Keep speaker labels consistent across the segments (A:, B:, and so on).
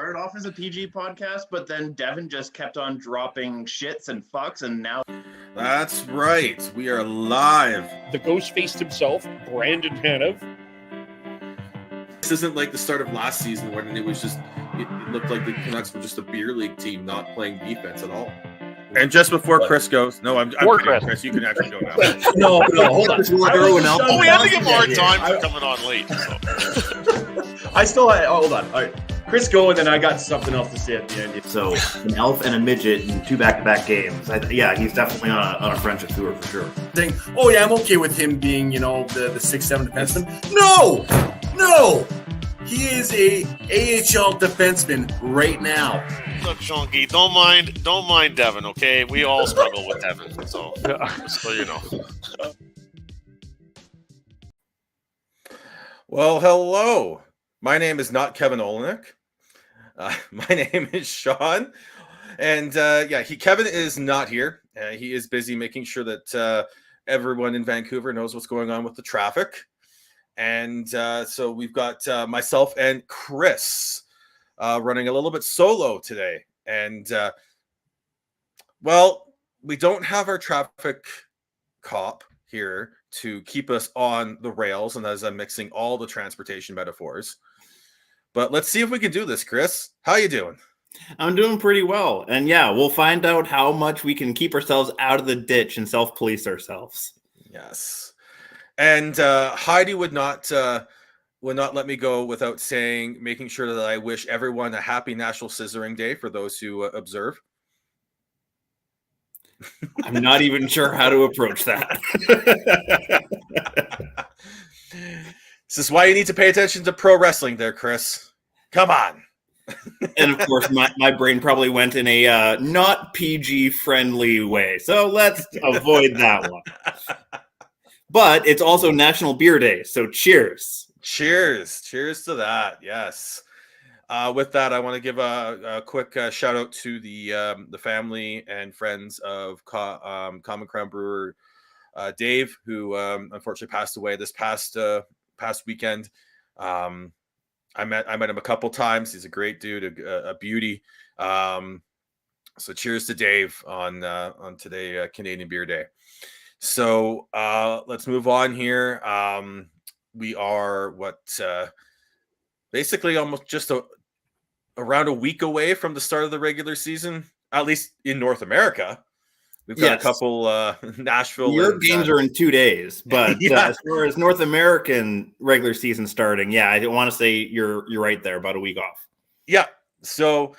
A: started off as a PG podcast, but then Devin just kept on dropping shits and fucks, and now...
B: That's right. We are live.
C: The ghost faced himself, Brandon Tanev.
B: This isn't like the start of last season when it looked like the Canucks were just a beer league team not playing defense at all. And just before Chris goes, I'm kidding, Chris, you can actually go now.
D: no, hold on.
E: We had to get more time for coming on late. So.
D: I still hold on. All right. Chris go, and then I got something else to say at the end.
F: So an elf and a midget in 2 back-to-back games. He's definitely on a friendship tour for sure.
D: Saying, oh yeah, I'm okay with him being, the 6'7" defenseman. No, he is a AHL defenseman right now.
E: Look, Chunky, don't mind Devin, okay? We all struggle with Devin, so you know.
B: Well, hello. My name is not Kevin Olenek. My name is Sean. And Kevin is not here. He is busy making sure that everyone in Vancouver knows what's going on with the traffic. And so we've got myself and Chris running a little bit solo today. And, we don't have our traffic cop here to keep us on the rails. And as I'm mixing all the transportation metaphors. But let's see if we can do this, Chris. How you doing?
F: I'm doing pretty well. And we'll find out how much we can keep ourselves out of the ditch and self-police ourselves.
B: Yes. And Heidi would not let me go without making sure that I wish everyone a happy National Scissoring Day for those who observe.
F: I'm not even sure how to approach that.
B: This is why you need to pay attention to pro wrestling there, Chris. Come on.
F: And of course, my brain probably went in a not PG friendly way. So let's avoid that one. But it's also National Beer Day. So cheers.
B: Cheers to that. Yes. With that, I want to give a quick shout out to the family and friends of Common Crown brewer Dave, who unfortunately passed away this past weekend. I met him a couple times. He's a great dude, a beauty. So cheers to Dave on today, Canadian Beer Day. So let's move on here. We are basically almost just around a week away from the start of the regular season, at least in North America. We've got a couple Nashville.
F: Your games are in 2 days, but as far as North American regular season starting, I want to say you're right there, about a week off. Yeah.
B: So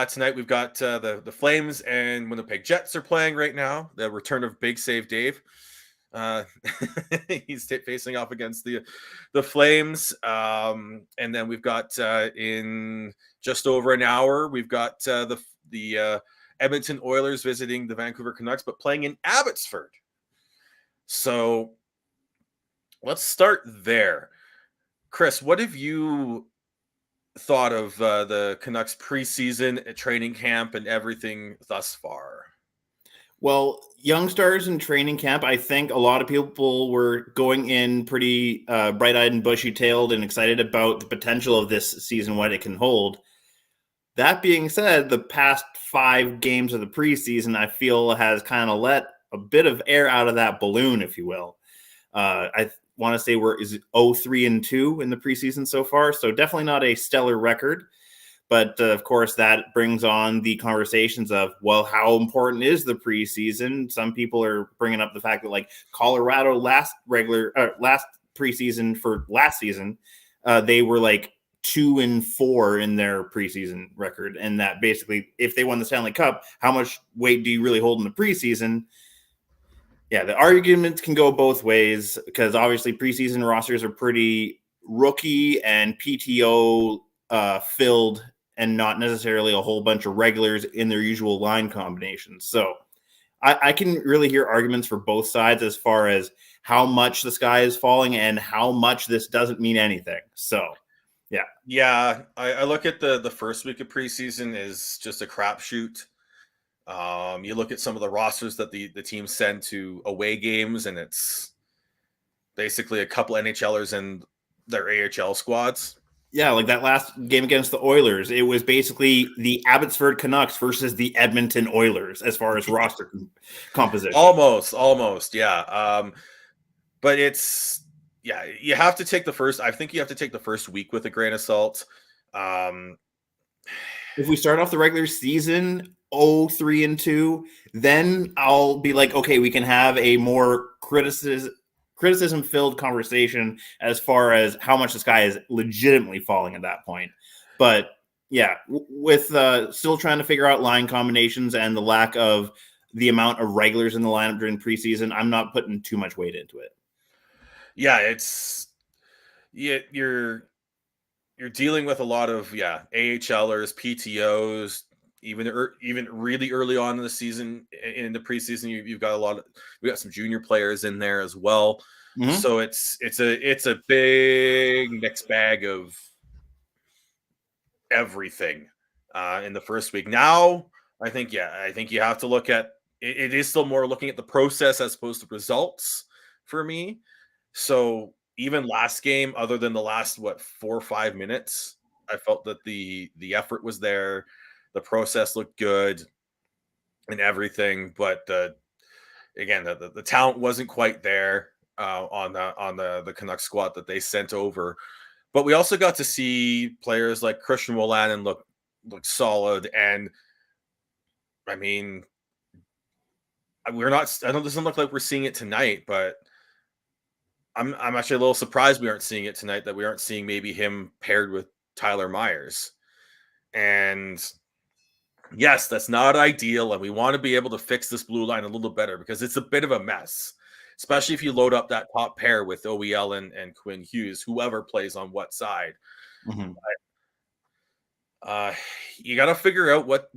B: tonight we've got the Flames and Winnipeg Jets are playing right now. The return of Big Save Dave. He's facing off against the Flames, and then we've got in just over an hour we've got the Edmonton Oilers visiting the Vancouver Canucks, but playing in Abbotsford. So let's start there. Chris, what have you thought of the Canucks preseason training camp and everything thus far?
F: Well, young stars in training camp, I think a lot of people were going in pretty bright-eyed and bushy-tailed and excited about the potential of this season, what it can hold. That being said, the past 5 games of the preseason, I feel, has kind of let a bit of air out of that balloon, if you will. I want to say we're 0-3-2 in the preseason so far, so definitely not a stellar record. But of course, that brings on the conversations of, well, how important is the preseason? Some people are bringing up the fact that, like, Colorado last preseason for last season, they were like 2-4 in their preseason record, and that basically, if they won the Stanley Cup, how much weight do you really hold in the preseason? Yeah, the arguments can go both ways, because obviously preseason rosters are pretty rookie and PTO filled, and not necessarily a whole bunch of regulars in their usual line combinations. So I can really hear arguments for both sides as far as how much the sky is falling and how much this doesn't mean anything. So, yeah.
B: Yeah, I look at the first week of preseason is just a crapshoot. You look at some of the rosters that the teams send to away games, and it's basically a couple NHLers and their AHL squads.
F: Yeah, like that last game against the Oilers, it was basically the Abbotsford Canucks versus the Edmonton Oilers as far as roster composition.
B: Almost, yeah. But you have to take the first. I think you have to take the first week with a grain of salt.
F: If we start off the regular season 0-3-2, then I'll be like, okay, we can have a more criticism-filled conversation as far as how much this guy is legitimately falling at that point. But yeah, with still trying to figure out line combinations and the lack of the amount of regulars in the lineup during preseason, I'm not putting too much weight into it.
B: Yeah, you're dealing with a lot of AHLers, PTOs, even really early on in the season, in the preseason, you've got we got some junior players in there as well. Mm-hmm. So it's a big mixed bag of everything in the first week. Now, I think you have to look at it is still more looking at the process as opposed to results for me. So even last game, other than the last 4 or 5 minutes, I felt that the effort was there, the process looked good, and everything. But again, the talent wasn't quite there on the Canucks squad that they sent over. But we also got to see players like Christian Wolanin look solid, and I mean, we're not. I don't. It doesn't look like we're seeing it tonight, but I'm actually a little surprised we aren't seeing it tonight. That we aren't seeing maybe him paired with Tyler Myers. And yes, that's not ideal, and we want to be able to fix this blue line a little better because it's a bit of a mess, especially if you load up that top pair with OEL and Quinn Hughes, whoever plays on what side. Mm-hmm. You got to figure out what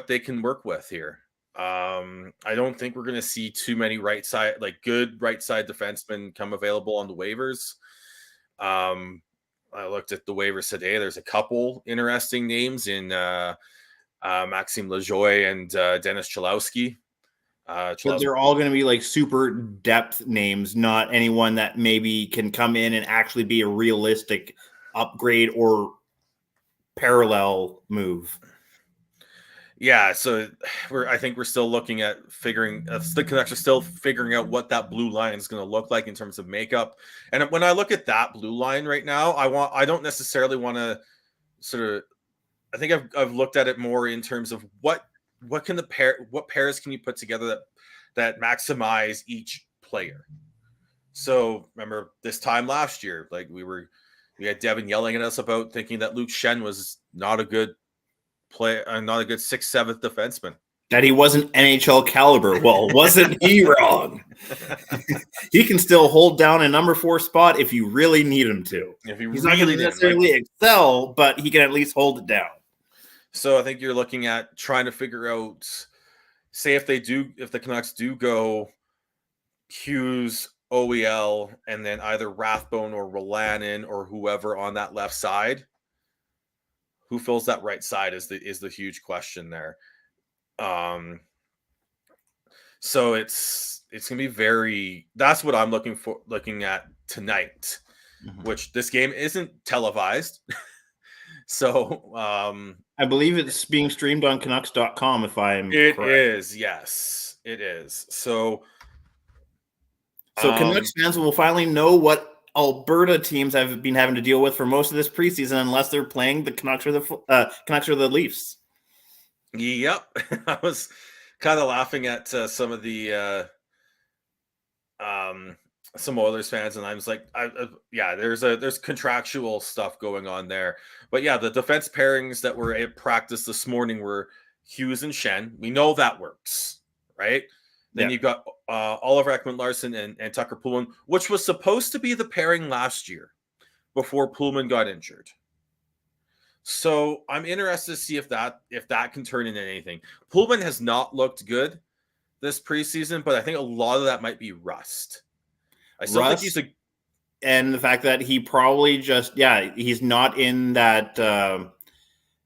B: they can work with here. I don't think we're going to see too many good right side defensemen come available on the waivers. I looked at the waivers today. There's a couple interesting names in Maxime Lajoie and Dennis Chalowski.
F: But they're all going to be like super depth names, not anyone that maybe can come in and actually be a realistic upgrade or parallel move.
B: Yeah, so I think we're still looking at the Canucks are still figuring out what that blue line is going to look like in terms of makeup. And when I look at that blue line right now, I don't necessarily want to sort of. I think I've looked at it more in terms of what pairs can you put together that maximize each player. So remember this time last year, like we had Devin yelling at us about thinking that Luke Schenn was not a good player, not a good 6th, 7th defenseman.
F: That he wasn't NHL caliber. Well, wasn't he wrong? He can still hold down a number 4 spot if you really need him to. He's not going to necessarily excel, but he can at least hold it down.
B: So I think you're looking at trying to figure out, say if the Canucks do go Hughes, OEL, and then either Rathbone or Wolanin or whoever on that left side, who fills that right side is the huge question there. So it's gonna be that's what I'm looking at tonight, mm-hmm. Which this game isn't televised. So
F: I believe it's being streamed on Canucks.com if I'm correct.
B: It is, yes. It is. So
F: Canucks fans will finally know what Alberta teams have been having to deal with for most of this preseason, unless they're playing the Canucks or the Leafs.
B: Yep. I was kind of laughing at some of the some Oilers fans, and I was like, there's contractual stuff going on there. But yeah, the defense pairings that were at practice this morning were Hughes and Schenn. We know that works, right? Then you've got Oliver Ekman-Larsson and Tucker Poolman, which was supposed to be the pairing last year before Poolman got injured. So I'm interested to see if that can turn into anything. Poolman has not looked good this preseason, but I think a lot of that might be rust. I still think he's
F: and the fact that he probably he's not in that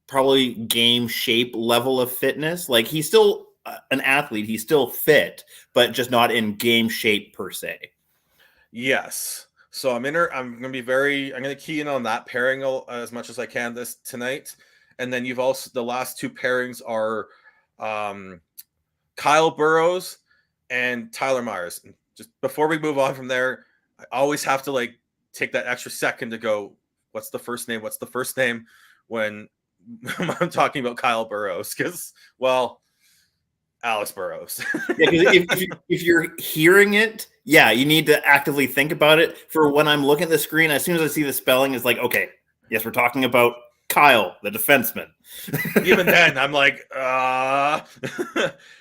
F: probably game shape level of fitness. Like he's still an athlete, he's still fit, but just not in game shape per se.
B: Yes. So I'm going to key in on that pairing as much as I can tonight. And then you've also, the last two pairings are Kyle Burrows and Tyler Myers. And just before we move on from there, I always have to like take that extra second to go, what's the first name? What's the first name when I'm talking about Kyle Burrows? Because, well, Alex Burrows.
F: if you're hearing it, yeah, you need to actively think about it. For when I'm looking at the screen, as soon as I see the spelling, it's like, okay, yes, we're talking about Kyle, the defenseman.
B: Even then, I'm like,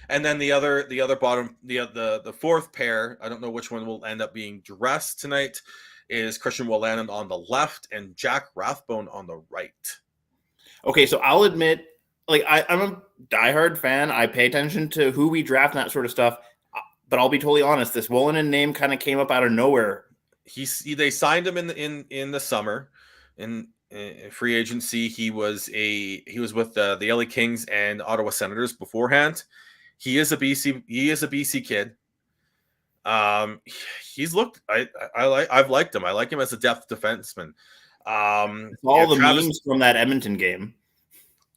B: and then the other bottom, the fourth pair, I don't know which one will end up being dressed tonight, is Christian Wolanin on the left and Jack Rathbone on the right.
F: Okay, so I'll admit, like I'm a diehard fan. I pay attention to who we draft and that sort of stuff. But I'll be totally honest, this Wolanin name kind of came up out of nowhere.
B: They signed him in the summer in free agency. He was with the LA Kings and Ottawa Senators beforehand. He is a BC kid. He's looked. I've liked him. I like him as a depth defenseman.
F: Memes from that Edmonton game.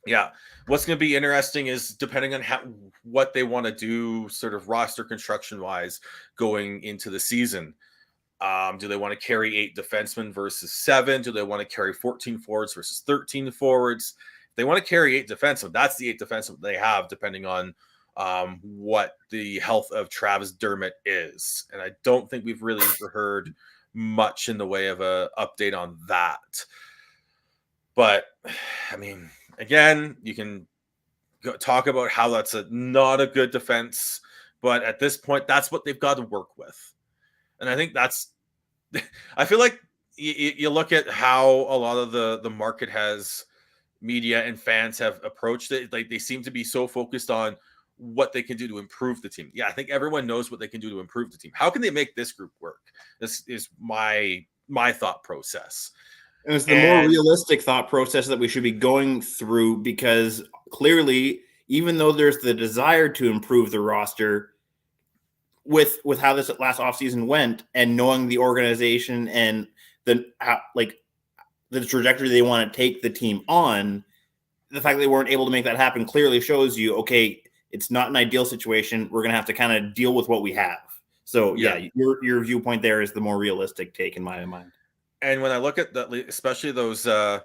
B: Yeah. What's going to be interesting is depending on what they want to do sort of roster construction wise going into the season. Do they want to carry 8 defensemen versus 7? Do they want to carry 14 forwards versus 13 forwards? If they want to carry 8 defensemen, that's the 8 defensemen they have, depending on what the health of Travis Dermott is. And I don't think we've really heard much in the way of an update on that. But, I mean, again, you can talk about how that's not a good defense, but at this point, that's what they've got to work with. And I think I feel like you look at how a lot of the market has, media and fans have approached it. Like they seem to be so focused on what they can do to improve the team. Yeah, I think everyone knows what they can do to improve the team. How can they make this group work? This is my thought process.
F: And it's the more realistic thought process that we should be going through, because clearly, even though there's the desire to improve the roster, with how this last offseason went and knowing the organization and the trajectory they want to take the team on, the fact that they weren't able to make that happen clearly shows you, okay, it's not an ideal situation. We're going to have to kind of deal with what we have. So yeah, your viewpoint there is the more realistic take in my mind.
B: And when I look at that, especially those the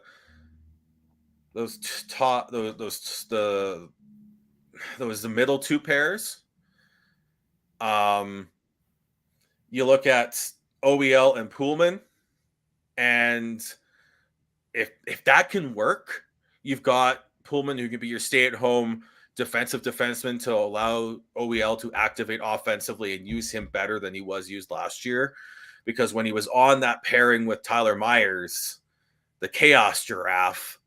B: middle two pairs, you look at OEL and Pullman, and if that can work, you've got Pullman who can be your stay-at-home defensive defenseman to allow OEL to activate offensively and use him better than he was used last year. Because when he was on that pairing with Tyler Myers, the Chaos Giraffe,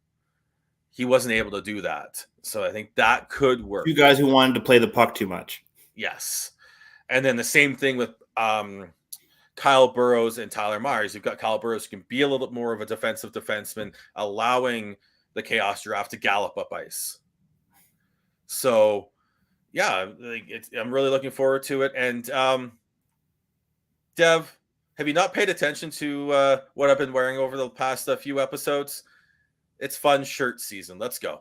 B: he wasn't able to do that. So I think that could work.
F: You guys who wanted to play the puck too much.
B: Yes. And then the same thing with Kyle Burrows and Tyler Myers. You've got Kyle Burrows who can be a little bit more of a defensive defenseman, allowing the Chaos Giraffe to gallop up ice. So, yeah, I'm really looking forward to it. And Dev, have you not paid attention to what I've been wearing over the past few episodes? It's fun shirt season. Let's go.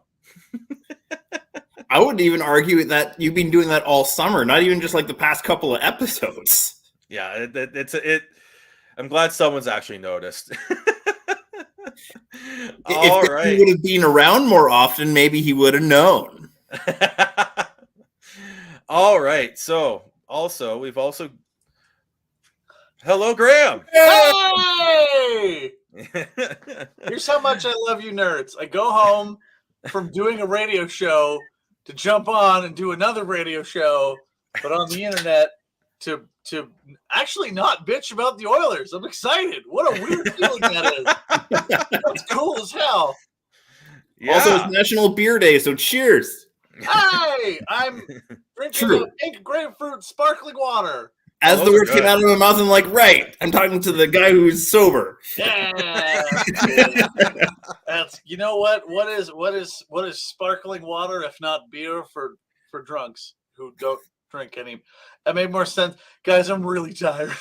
F: I wouldn't even argue that you've been doing that all summer, not even just like the past couple of episodes.
B: Yeah, I'm glad someone's actually noticed.
F: If he would have been around more often, maybe he would have known.
B: All right. So we've also hello, Graham.
G: Hey! Here's how much I love you nerds. I go home from doing a radio show to jump on and do another radio show, but on the internet to actually not bitch about the Oilers. I'm excited. What a weird feeling that is. That's cool as hell.
B: Yeah.
F: Also, it's National Beer Day, so cheers.
G: Hey, I'm drinking a pink grapefruit sparkling water.
F: As the words came out of my mouth, I'm like, right. I'm talking to the guy who's sober.
G: Yeah. That's, you know what? What is sparkling water if not beer for drunks who don't drink any? That made more sense. Guys, I'm really tired.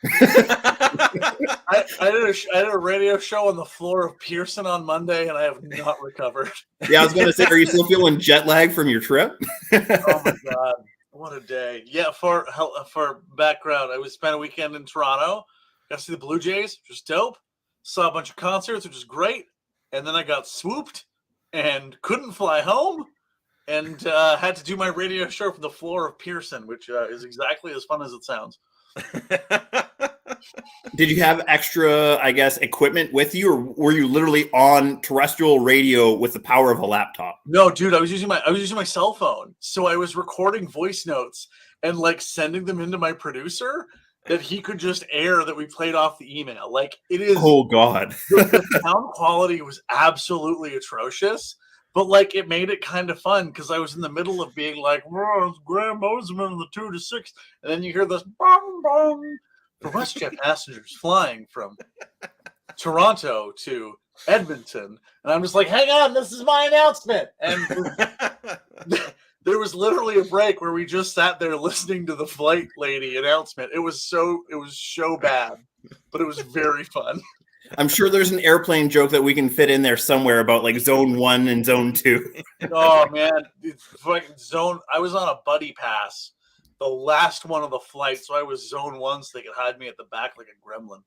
G: I did a radio show on the floor of Pearson on Monday, and I have not recovered.
F: Yeah, I was going to say, are you still feeling jet lag from your trip?
G: Oh my god, what a day! Yeah, for background, I spent a weekend in Toronto. Got to see the Blue Jays, which was dope. Saw a bunch of concerts, which was great. And then I got swooped and couldn't fly home, and had to do my radio show from the floor of Pearson, which is exactly as fun as it sounds.
F: Did you have extra, I guess, equipment with you, or were you literally on terrestrial radio with the power of a laptop?
G: No, dude, I was using my cell phone. So I was recording voice notes and like sending them into my producer that he could just air that we played off the email. Like, it is.
F: Oh God.
G: The sound quality was absolutely atrocious, but like it made it kind of fun because I was in the middle of being like, "Whoa, it's Graham Mosimann in the 2 to 6," and then you hear this bong bong for WestJet passengers flying from Toronto to Edmonton, and I'm just like, "Hang on, this is my announcement." And there was literally a break where we just sat there listening to the flight lady announcement. It was so bad, but it was very fun.
F: I'm sure there's an airplane joke that we can fit in there somewhere about like zone 1 and zone 2.
G: Oh man, it's fucking zone. I was on a buddy pass, the last one of the flight, so I was zone 1, so they could hide me at the back like a gremlin.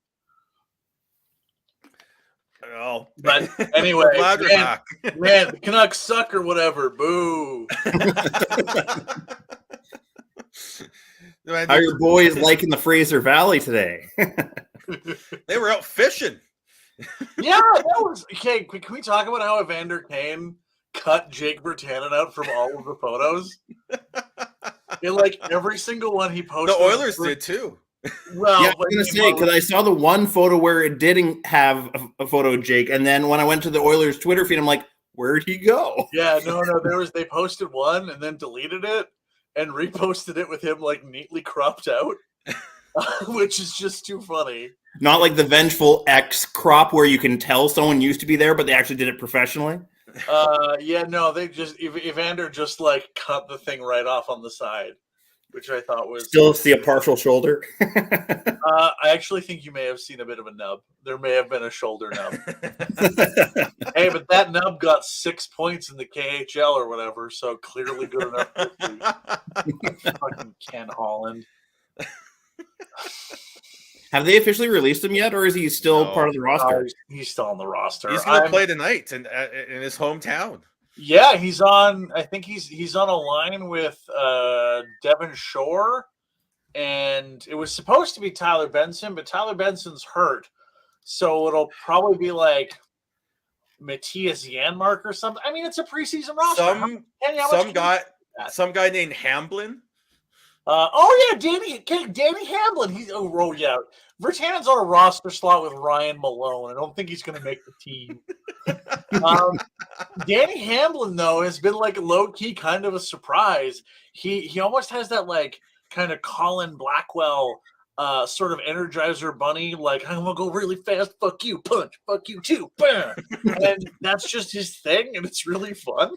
B: Oh,
G: but anyway, man, the Canucks suck or whatever. Boo.
F: How are your boys liking the Fraser Valley today?
B: They were out fishing.
G: Yeah, that was okay. Can we talk about how Evander Kane cut Jake Virtanen out from all of the photos? In like every single one he posted.
B: The Oilers did too.
G: Well,
F: yeah, I was gonna say, because I saw the one photo where it didn't have a photo of Jake, and then when I went to the Oilers Twitter feed, I'm like, where'd he go?
G: Yeah, no, they posted one and then deleted it and reposted it with him like neatly cropped out, which is just too funny.
F: Not like the Vengeful X crop where you can tell someone used to be there, but they actually did it professionally.
G: Yeah, no, they just Evander just like cut the thing right off on the side, which I thought was
F: still see a partial shoulder.
G: I actually think you may have seen a bit of a nub. There may have been a shoulder nub. Hey, but that nub got 6 points in the KHL or whatever, so clearly good enough. Fucking Ken Holland.
F: Have they officially released him yet, or is he still part of the roster?
G: He's still on the roster.
B: He's going to play tonight in his hometown.
G: Yeah, he's on. I think he's on a line with Devon Shore, and it was supposed to be Tyler Benson, but Tyler Benson's hurt, so it'll probably be like Matthias Janmark or something. I mean, it's a preseason roster.
B: Some guy named Hamblin.
G: Danny Hamblin. He's yeah. Virtanen's on a roster slot with Ryan Malone. I don't think he's going to make the team. Danny Hamblin though has been like low key kind of a surprise. He almost has that like kind of Colin Blackwell sort of Energizer Bunny, like I'm gonna go really fast. Fuck you, punch. Fuck you too. Bam. And that's just his thing, and it's really fun.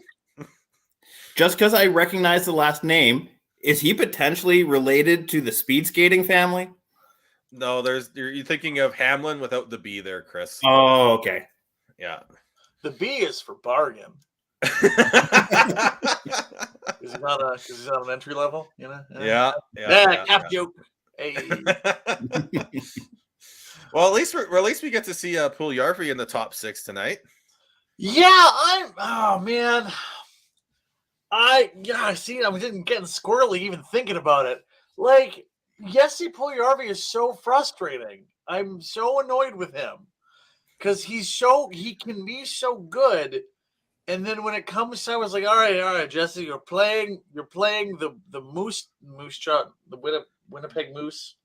F: Just because I recognize the last name. Is he potentially related to the speed skating family?
B: No, you're thinking of Hamlin without the B there, Chris.
F: Oh, okay.
B: Yeah.
G: The B is for bargain. Is he not an entry level? You know?
B: Yeah.
G: Cap joke. Hey.
B: Well, at least we get to see Puljujarvi in the top 6 tonight.
G: Yeah, oh man. I see. I'm getting squirrely even thinking about it. Like, Jesse Puljujarvi is so frustrating. I'm so annoyed with him because he can be so good, and then when it comes to, I was like, all right, Jesse, you're playing the Moose shot, the Winnipeg Moose.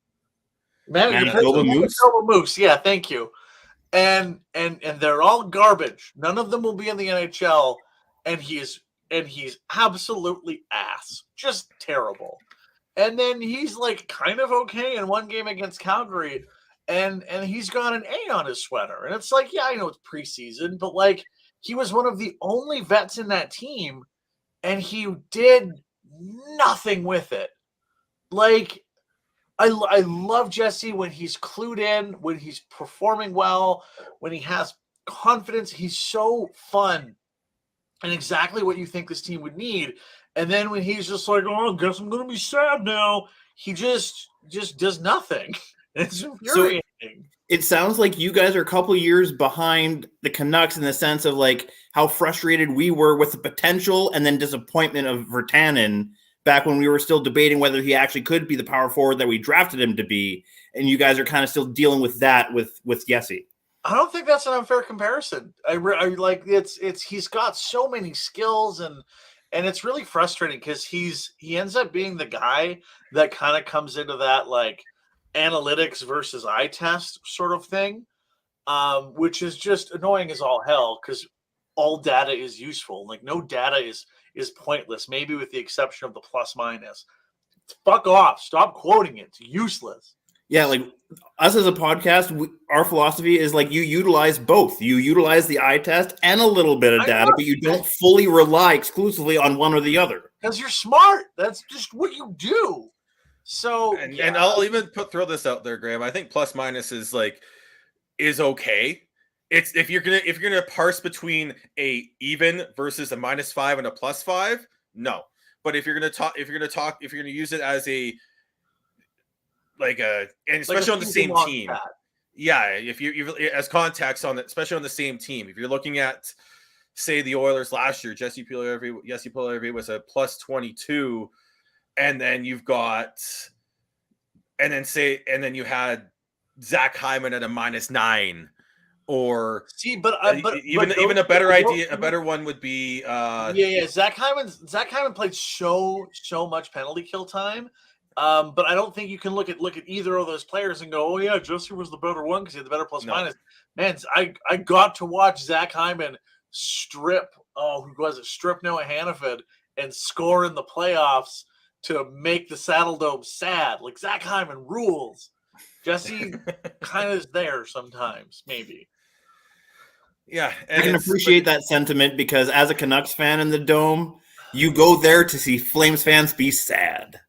F: Manitoba
G: Moose. Yeah, thank you. And they're all garbage. None of them will be in the NHL, and he's absolutely ass. Just terrible. And then he's like kind of okay in one game against Calgary, and he's got an A on his sweater. And it's like, yeah, I know it's preseason, but like he was one of the only vets in that team, and he did nothing with it. Like I love Jesse when he's clued in, when he's performing well, when he has confidence. He's so fun and exactly what you think this team would need. And then when he's just like, oh, I guess I'm going to be sad now, he just does nothing. It's infuriating.
F: It sounds like you guys are a couple years behind the Canucks in the sense of like how frustrated we were with the potential and then disappointment of Virtanen back when we were still debating whether he actually could be the power forward that we drafted him to be. And you guys are kind of still dealing with that with Yessi.
G: I don't think that's an unfair comparison. I like it's he's got so many skills and it's really frustrating because he ends up being the guy that kind of comes into that like analytics versus eye test sort of thing, which is just annoying as all hell because all data is useful. Like no data is pointless, maybe with the exception of the plus minus. Fuck off. Stop quoting it. It's useless.
F: Yeah, like us as a podcast, our philosophy is like you utilize both. You utilize the eye test and a little bit of data, but you don't fully rely exclusively on one or the other.
G: Because you're smart. That's just what you do. So
B: and I'll even throw this out there, Graham. I think plus minus is okay. It's if you're gonna parse between a even versus a -5 and a +5, no. But if you're gonna use it as a and especially on the same team. Yeah, if you as context on it, especially on the same team. If you're looking at say the Oilers last year, Jesse Puljujärvi was a +22, and then you had Zach Hyman at a -9, or even a better idea. A better one would be
G: Zach Hyman played so much penalty kill time. But I don't think you can look at either of those players and go, oh yeah, Jesse was the better one because he had the better plus minus. Man, I got to watch Zach Hyman strip Noah Hannaford and score in the playoffs to make the Saddle Dome sad. Like Zach Hyman rules. Jesse kind of is there sometimes, maybe.
B: Yeah,
F: I can appreciate that sentiment because as a Canucks fan in the Dome, you go there to see Flames fans be sad.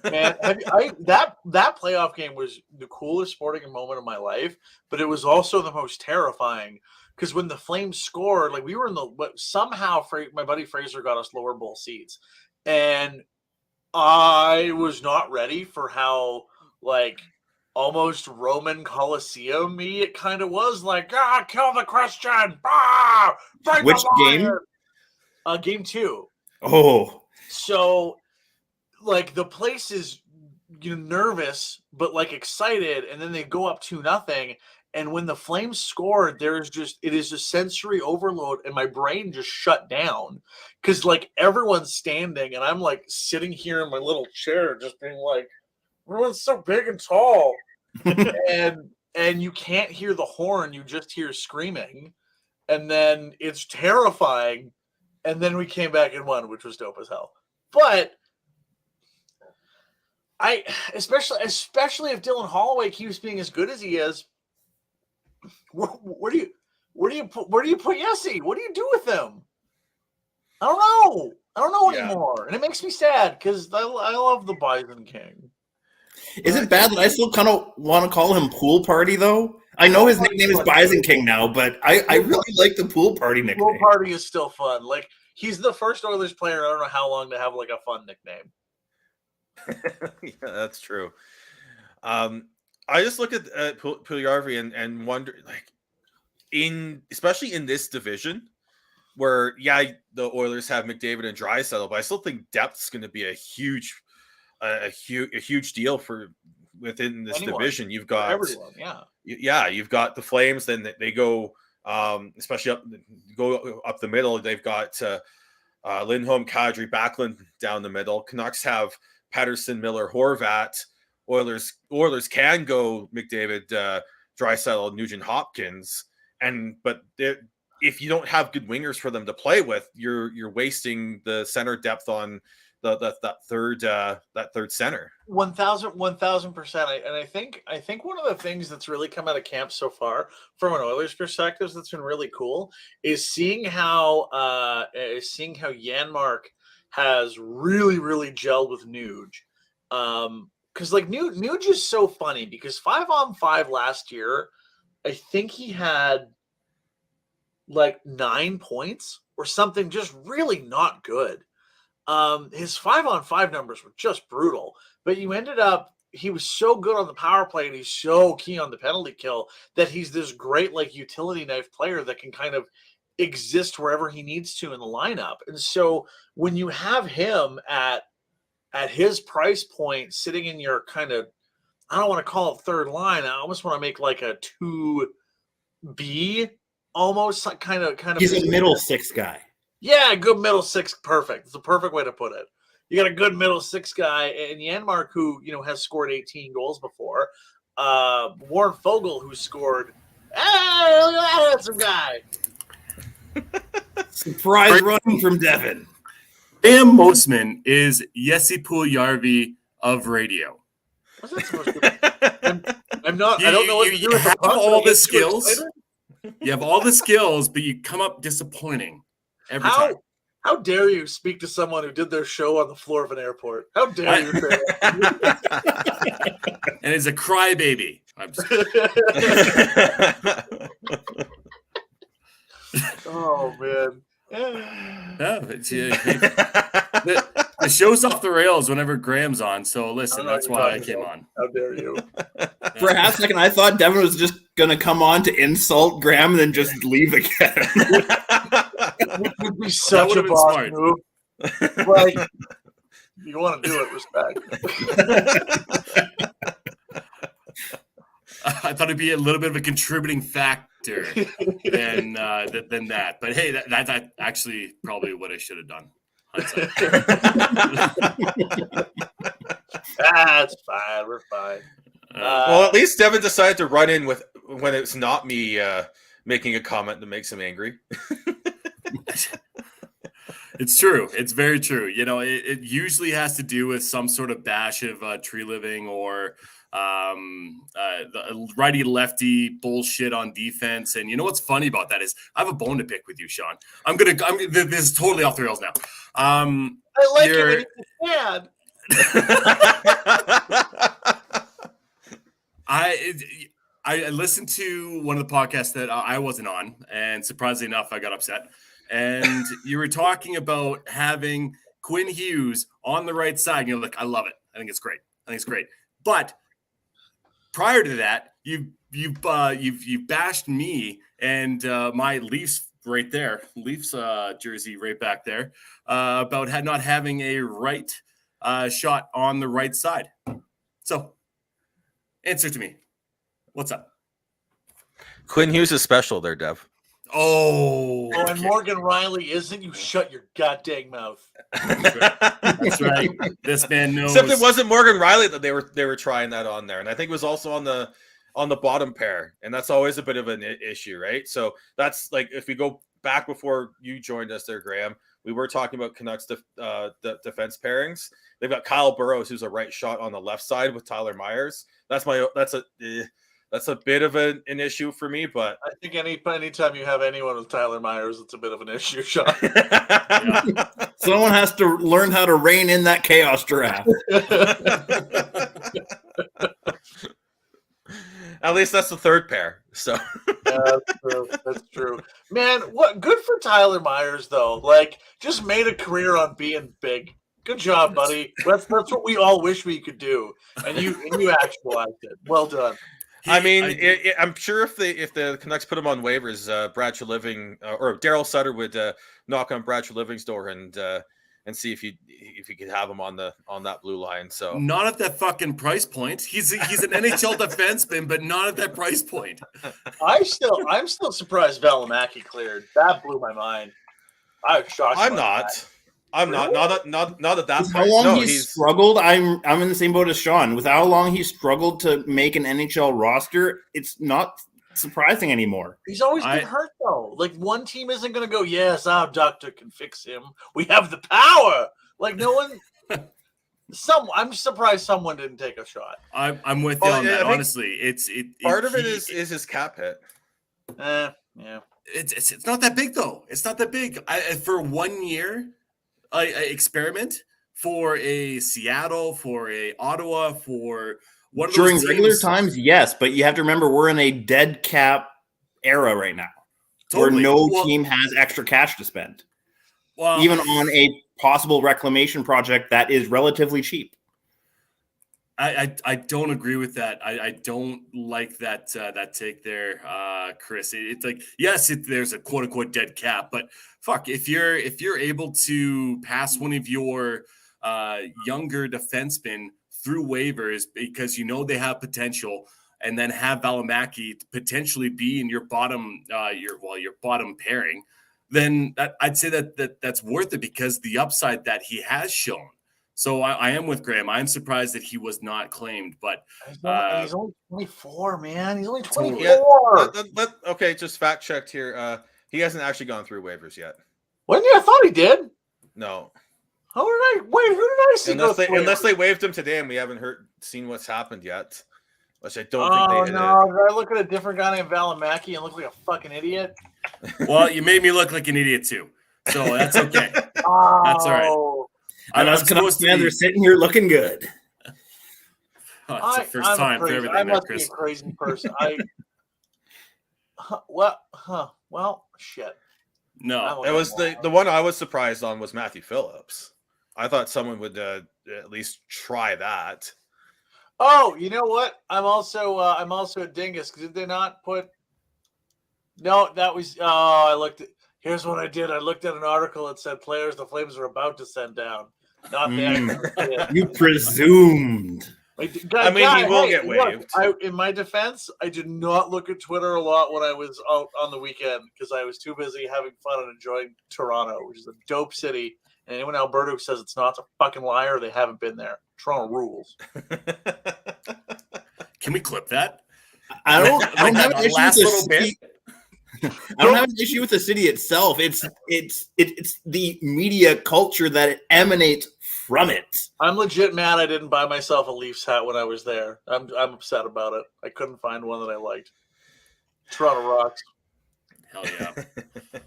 G: Man, that playoff game was the coolest sporting moment of my life, but it was also the most terrifying because when the Flames scored, like we were somehow my buddy Fraser got us lower bowl seats, and I was not ready for how like almost Roman Coliseum-y it kind of was. Like, kill the Christian!
F: Which game?
G: Game 2.
F: Oh,
G: so. Like the place is nervous but like excited, and then they go up 2-0, and when the Flames scored, it is just sensory overload, and my brain just shut down because like everyone's standing and I'm like sitting here in my little chair just being like, everyone's so big and tall. and you can't hear the horn, you just hear screaming, and then it's terrifying. And then we came back and won, which was dope as hell. But especially if Dylan Holloway keeps being as good as he is, where do you put Yessi? What do you do with him? I don't know anymore, and it makes me sad because I love the Bison King.
F: Is it bad that I still kind of want to call him Pool Party though? I know his nickname is Bison King now, but I really like the Pool Party nickname.
G: Pool Party is still fun. Like he's the first Oilers player I don't know how long to have like a fun nickname.
B: Yeah, that's true. I just look at Puljujärvi and wonder, like, especially in this division, where the Oilers have McDavid and Draisaitl, but I still think depth's going to be a huge deal for within this division. You've got
G: everyone,
B: you've got the Flames. Then they go, especially up the middle. They've got Lindholm, Kadri, Backlund down the middle. Canucks have Pettersson, Miller, Horvat. Oilers can go McDavid, Draisaitl, Nugent Hopkins, but if you don't have good wingers for them to play with, you're wasting the center depth on that third center.
G: 1,000%. And I think one of the things that's really come out of camp so far, from an Oilers perspective, that's been really cool, is seeing how Janmark has really, really gelled with Nuge. because like Nuge is so funny because 5-on-5 last year, I think he had like 9 points or something, just really not good. His 5-on-5 numbers were just brutal, but he was so good on the power play and he's so key on the penalty kill that he's this great like utility knife player that can kind of exist wherever he needs to in the lineup. And so when you have him at his price point sitting in your kind of, I don't want to call it third line, I almost want to make like a 2B almost, like kind of
F: He's a middle six guy.
G: Yeah, good middle six, perfect. It's the perfect way to put it. You got a good middle six guy, and Janmark, who has scored 18 goals before. Warren Fogle, who scored. Hey, look at that handsome guy!
F: Surprise running from Devin.
D: Graham Mosimann is Jesse Puljujärvi of radio.
G: What's that supposed to be? I'm not. I don't know what to do
D: You
G: with
D: have
G: the puck,
D: all
G: but
D: the
G: it's too
D: skills.
G: excited.
D: You have all the skills, but you come up disappointing every time.
G: How dare you speak to someone who did their show on the floor of an airport? How dare you say that?
D: And it's a crybaby. I'm just
G: Oh man.
D: Yeah, the show's off the rails whenever Graham's on. So listen, that's why I came on.
G: How dare you?
F: For a half second, I thought Devin was just going to come on to insult Graham and then just leave again.
G: It would be such a boss
D: smart.
G: move. Like, you want to do it, respect.
D: I thought it'd be a little bit of a contributing factor than that. But hey, that actually probably what I should have done.
G: That's fine. We're fine.
B: Well, at least Devin decided to run in when it's not me making a comment that makes him angry.
D: It's true. It's very true. It usually has to do with some sort of bash of tree living or the righty lefty bullshit on defense. And you know what's funny about that is I have a bone to pick with you, Sean. This is totally off the rails now.
G: I like it when you can.
D: I listened to one of the podcasts that I wasn't on, and surprisingly enough, I got upset. And you were talking about having Quinn Hughes on the right side. And you're like, I love it. I think it's great. But prior to that, you've bashed me and my Leafs right there, Leafs jersey right back there, about not having a right shot on the right side. So, answer to me. What's up?
B: Quinn Hughes is special there, Dev.
D: Oh,
G: and Morgan Riley isn't. You shut your goddamn mouth.
D: That's right. This man knows.
B: Except it wasn't Morgan Riley that they were trying that on there, and I think it was also on the bottom pair, and that's always a bit of an issue, right? So that's like if we go back before you joined us there, Graham, we were talking about Canucks defense pairings. They've got Kyle Burrows, who's a right shot on the left side with Tyler Myers. That's a bit of an issue for me, but
G: I think anytime you have anyone with Tyler Myers, it's a bit of an issue, Sean.
F: Someone has to learn how to rein in that chaos draft.
B: At least that's the third pair. So
G: yeah, that's true. Man, what good for Tyler Myers though. Like, just made a career on being big. Good job, buddy. That's what we all wish we could do, and you actualized it. Well done.
B: I mean, I'm sure if the Canucks put him on waivers, Brad Treliving or Daryl Sutter would knock on Brad Treliving's door and see if you could have him on that blue line. So
D: not at that fucking price point. He's an NHL defenseman, but not at that price point.
G: I'm still surprised Valimaki cleared. That blew my mind. I was shocked.
B: I'm not. Not at that point.
F: How long he's struggled, I'm in the same boat as Sean. With how long he's struggled to make an NHL roster, it's not surprising anymore.
G: He's always been hurt though. Like one team isn't going to go, yes, our doctor can fix him. We have the power. Like no one. I'm surprised someone didn't take a shot.
D: I'm with you on that. Honestly,
B: part of it is his cap hit.
G: Yeah.
D: It's not that big though. It's not that big. For 1 year. Experiment for a Seattle, for a Ottawa, for one of
F: During
D: those
F: regular
D: teams?
F: times, yes, but you have to remember we're in a dead cap era right now,
D: Totally.
F: where no
D: Well,
F: team has extra cash to spend,
D: well,
F: even on a possible reclamation project that is relatively cheap.
D: I don't agree with that. I don't like that that take there, Chris. It's like, yes, there's a quote unquote dead cap, but fuck, if you're able to pass one of your younger defensemen through waivers because you know they have potential, and then have Valimaki potentially be in your bottom your bottom pairing, then I'd say that's worth it because the upside that he has shown. So I am with Graham. I'm surprised that he was not claimed, but
G: He's only 24, man. He's only 24.
B: Yeah, okay, just fact checked here. He hasn't actually gone through waivers yet.
G: When I thought he did.
B: No.
G: How did I wait? Who did I see?
B: Unless they waived him today and we haven't seen what's happened yet. Which I don't think they did.
G: No, did I look at a different guy named Valimaki and look like a fucking idiot?
D: Well, you made me look like an idiot too. So that's okay. That's all right.
F: And us Canucks fans are sitting here looking good.
D: Oh, it's the first time for everything.
G: I must
D: Chris.
G: be a crazy person. Well, shit.
D: No,
B: it was the one I was surprised on was Matthew Phillips. I thought someone would at least try that.
G: Oh, you know what? I'm also a dingus. Did they not put? No, that was. I looked at. Here's what I did. I looked at an article that said players the Flames are about to send down. Not the
F: You presumed.
B: He will get waived.
G: In my defense, I did not look at Twitter a lot when I was out on the weekend because I was too busy having fun and enjoying Toronto, which is a dope city. And anyone in Alberta who says it's not a fucking liar, they haven't been there. Toronto rules.
D: Can we clip that?
F: I don't have an issue
D: last
F: with
D: little bit.
F: I don't have an issue with the city itself. It's the media culture that emanates from it.
G: I'm legit mad I didn't buy myself a Leafs hat when I was there. I'm upset about it. I couldn't find one that I liked. Toronto rocks.
D: Hell yeah.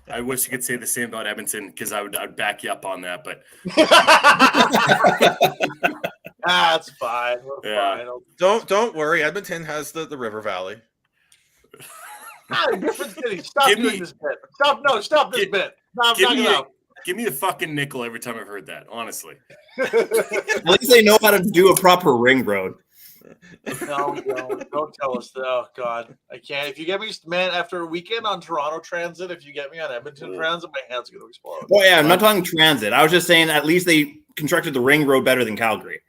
D: I wish you could say the same about Edmonton because I'd back you up on that, but
G: That's fine. We're fine.
B: Don't worry. Edmonton has the River Valley.
G: Different city. Stop doing this bit. Stop this bit.
D: Give me a fucking nickel every time I've heard that, honestly.
F: At least they know how to do a proper ring road.
G: No, don't tell us that. Oh, God. I can't. If you get me, man, after a weekend on Toronto Transit, if you get me on Edmonton Transit, my hand's going to explode.
F: Oh, yeah, I'm not talking transit. I was just saying at least they constructed the ring road better than Calgary.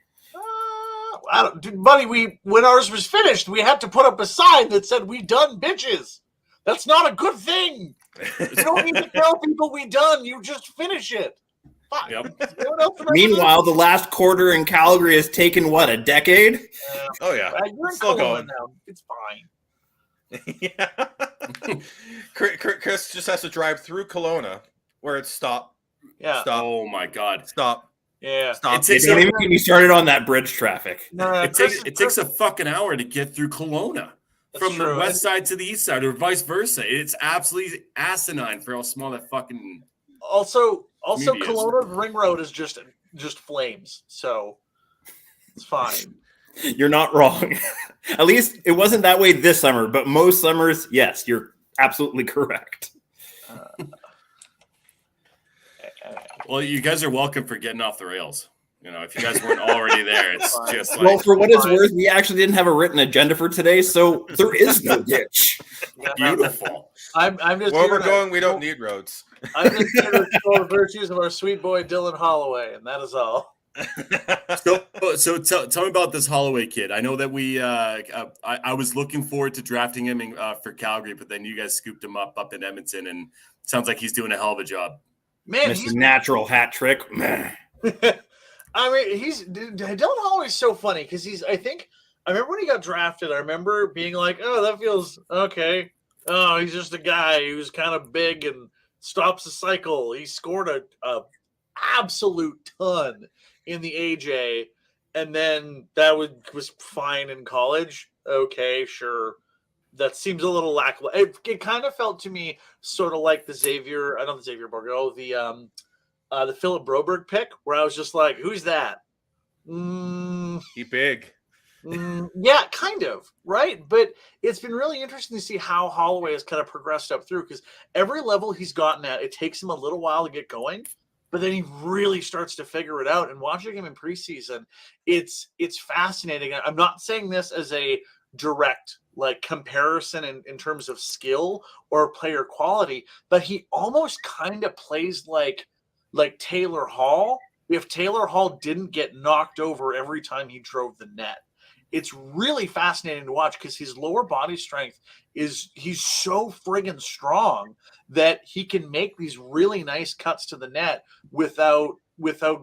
G: Buddy, when ours was finished, we had to put up a sign that said, "We done, bitches." That's not a good thing. You don't need to tell people we done. You just finish it.
D: Yep.
F: Meanwhile, the last quarter in Calgary has taken, what, a decade?
B: Oh, yeah.
G: You're in
B: Still
G: Kelowna
B: going.
G: now. It's fine.
B: Yeah. Chris just has to drive through Kelowna where it's stop.
G: Yeah.
B: Stop.
D: Oh, my God.
B: Stop.
G: Yeah.
B: Stop.
F: Don't even get me started on that bridge traffic.
D: It takes a fucking hour to get through Kelowna. From the west side to the east side, or vice versa. It's absolutely asinine for how small that fucking.
G: Also, Kelowna's ring road is just flames, so it's fine.
F: You're not wrong. At least it wasn't that way this summer, but most summers, yes, you're absolutely correct.
D: Well, you guys are welcome for getting off the rails. You know, if you guys weren't already there, it's just like.
F: Well, for what it's worth, we actually didn't have a written agenda for today, so there is no ditch.
D: Beautiful.
G: I'm just
B: where we're going, we don't need roads.
G: I'm just here to explore the virtues of our sweet boy Dylan Holloway, and that is all.
D: So tell me about this Holloway kid. I know that I was looking forward to drafting him for Calgary, but then you guys scooped him up in Edmonton, and it sounds like he's doing a hell of a job.
G: Man,
F: Mr. Natural hat trick.
G: I mean, Dylan Holloway's so funny because I remember when he got drafted, I remember being like, oh, that feels okay. Oh, he's just a guy who's kind of big and stops the cycle. He scored a absolute ton in the AJ, and then that was fine in college. Okay, sure. That seems a little lackluster. It kind of felt to me sort of like the Xavier Bourgault, the Philip Broberg pick, where I was just like, who's that?
B: He big.
G: Yeah, kind of, right? But it's been really interesting to see how Holloway has kind of progressed up through, because every level he's gotten at, it takes him a little while to get going, but then he really starts to figure it out. And watching him in preseason, it's fascinating. I'm not saying this as a direct like comparison in terms of skill or player quality, but he almost kind of plays like Taylor Hall if Taylor Hall didn't get knocked over every time he drove the net. It's really fascinating to watch because his lower body strength he's so friggin' strong that he can make these really nice cuts to the net without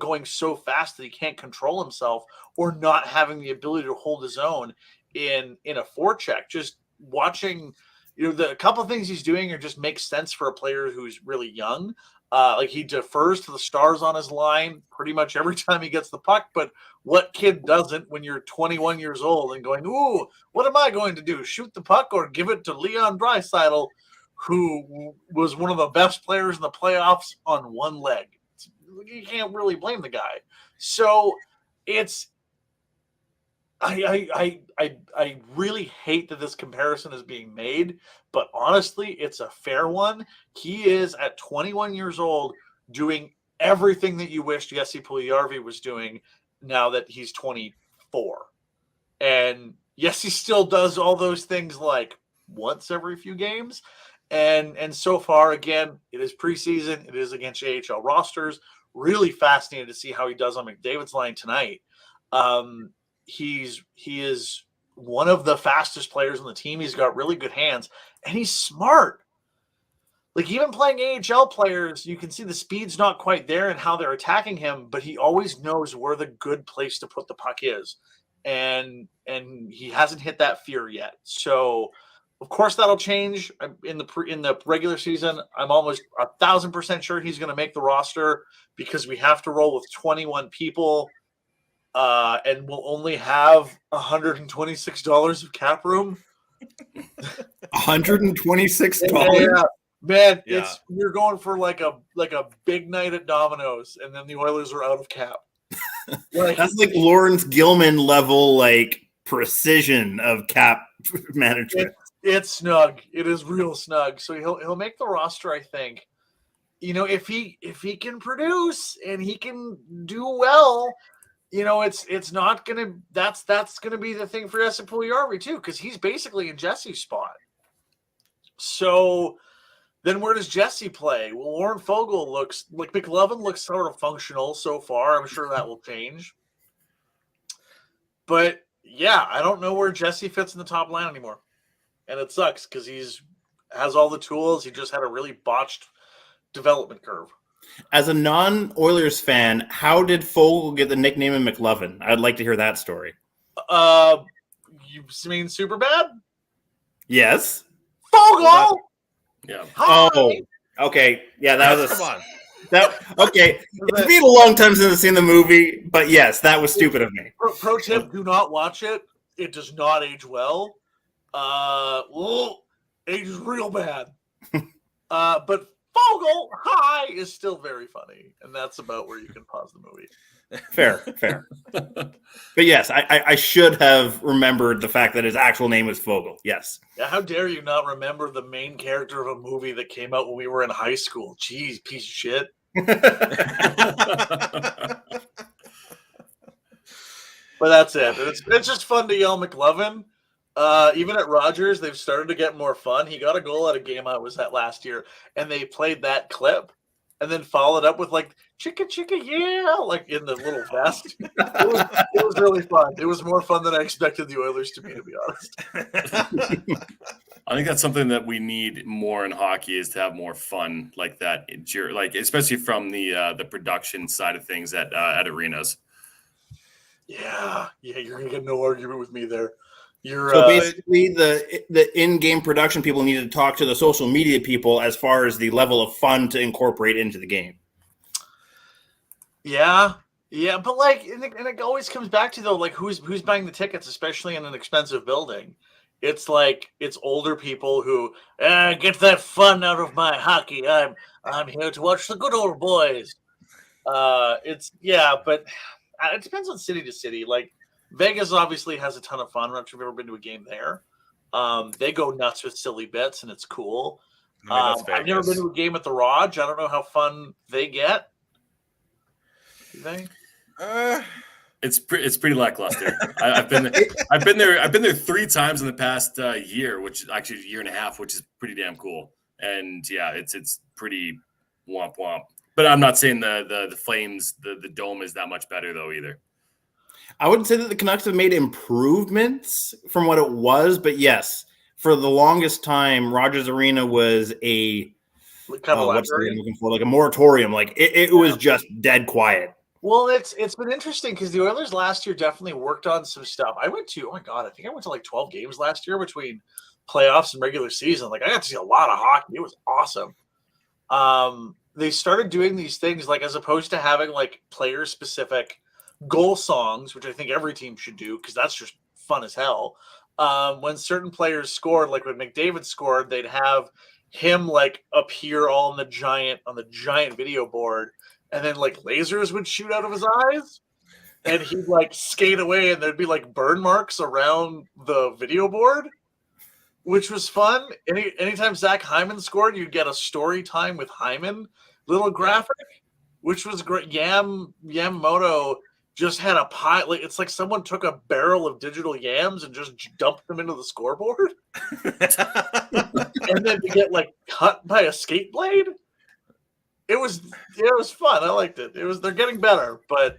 G: going so fast that he can't control himself or not having the ability to hold his own in a forecheck. Just watching, the couple of things he's doing just makes sense for a player who's really young. Like he defers to the stars on his line pretty much every time he gets the puck. But what kid doesn't when you're 21 years old and going, ooh, what am I going to do? Shoot the puck or give it to Leon Draisaitl, who was one of the best players in the playoffs on one leg? You can't really blame the guy. So it's I really hate that this comparison is being made, but honestly, it's a fair one. He is at 21 years old doing everything that you wish Jesse Puljujarvi was doing now that he's 24. And yes, he still does all those things like once every few games. And so far, again, it is preseason. It is against AHL rosters. Really fascinated to see how he does on McDavid's line tonight. He is one of the fastest players on the team. He's got really good hands, and he's smart. Like even playing AHL players, you can see the speed's not quite there and how they're attacking him, but he always knows where the good place to put the puck is. And he hasn't hit that fear yet. So of course that'll change in the regular season. I'm almost 1,000% sure he's going to make the roster because we have to roll with 21 people. And we'll only have $126 of cap room.
F: $126?
G: Yeah, man, you're going for like a big night at Domino's, and then the Oilers are out of cap.
F: That's like Lawrence Gilman level, like precision of cap management.
G: It's snug. It is real snug. So he'll make the roster, I think. If he can produce and he can do well. It's not gonna. That's gonna be the thing for Jesse Puljujarvi too, because he's basically in Jesse's spot. So then, where does Jesse play? Well, Warren Fogle looks like McLovin looks sort of functional so far. I'm sure that will change. But yeah, I don't know where Jesse fits in the top line anymore, and it sucks because has all the tools. He just had a really botched development curve.
F: As a non-Oilers fan, how did Fogle get the nickname of McLovin? I'd like to hear that story.
G: You mean super bad?
F: Yes.
G: Fogle.
D: Yeah.
G: Hi.
F: Oh, okay. Yeah, that was
B: Come on.
F: Okay. It's been a long time since I've seen the movie, but yes, that was stupid of me.
G: Pro tip: do not watch it. It does not age well. Ages real bad. But Fogle High is still very funny, and that's about where you can pause the movie.
F: Fair. But yes, I should have remembered the fact that his actual name was Fogle. Yes.
G: Yeah, how dare you not remember the main character of a movie that came out when we were in high school? Jeez, piece of shit. But that's it. It's just fun to yell McLovin. Even at Rogers, they've started to get more fun. He got a goal at a game I was at last year, and they played that clip and then followed up with like chicka chicka yeah, like in the little vest. It was really fun. It was more fun than I expected the Oilers to be honest.
D: I think that's something that we need more in hockey is to have more fun like that, like especially from the production side of things at arenas.
G: Yeah, you're gonna get no argument with me there.
F: So basically, the in-game production people need to talk to the social media people as far as the level of fun to incorporate into the game.
G: Yeah, but like, and it always comes back to though, like who's buying the tickets, especially in an expensive building. It's like it's older people who get that fun out of my hockey. I'm here to watch the good old boys. But it depends on city to city. Like Vegas obviously has a ton of fun. I'm not sure if you've ever been to a game there. They go nuts with silly bits, and it's cool. I've never been to a game at the Raj. I don't know how fun they get. Do they?
D: It's pretty lackluster. I've been there 3 times in the past year, which is actually a year and a half, which is pretty damn cool. And yeah, it's pretty womp womp. But I'm not saying the Flames, the dome is that much better though either.
F: I wouldn't say that the Canucks have made improvements from what it was, but yes, for the longest time, Rogers Arena was a what's the word I'm looking for? Like a moratorium. Like it was just dead quiet.
G: Well, it's been interesting because the Oilers last year definitely worked on some stuff. I think I went to like 12 games last year between playoffs and regular season. Like I got to see a lot of hockey. It was awesome. They started doing these things like as opposed to having like player specific goal songs, which I think every team should do because that's just fun as hell. When certain players scored, like when McDavid scored, they'd have him like appear all on the giant video board. And then like lasers would shoot out of his eyes and he'd like skate away and there'd be like burn marks around the video board, which was fun. Anytime Zach Hyman scored, you'd get a story time with Hyman little graphic, which was great. Yamamoto just had a pile. Like, it's like someone took a barrel of digital yams and just dumped them into the scoreboard. And then to get like cut by a skate blade. It was fun. I liked it. They're getting better, but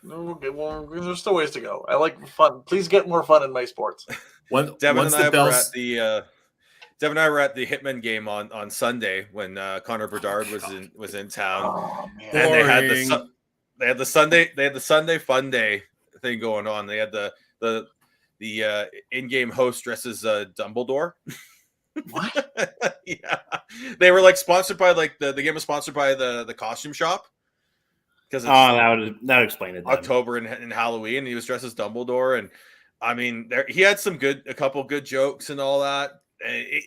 G: there's still ways to go. I like fun. Please get more fun in my sports.
B: Devin and I were at the Hitman game on Sunday when Connor Bedard was in town, and they had the Sunday fun day thing going on. They had the in-game host dresses Dumbledore. What? Yeah, they were like sponsored by like the game was sponsored by the costume shop because
F: that would explain it.
B: October and Halloween, and he was dressed as Dumbledore, and I mean he had a couple good jokes and all that.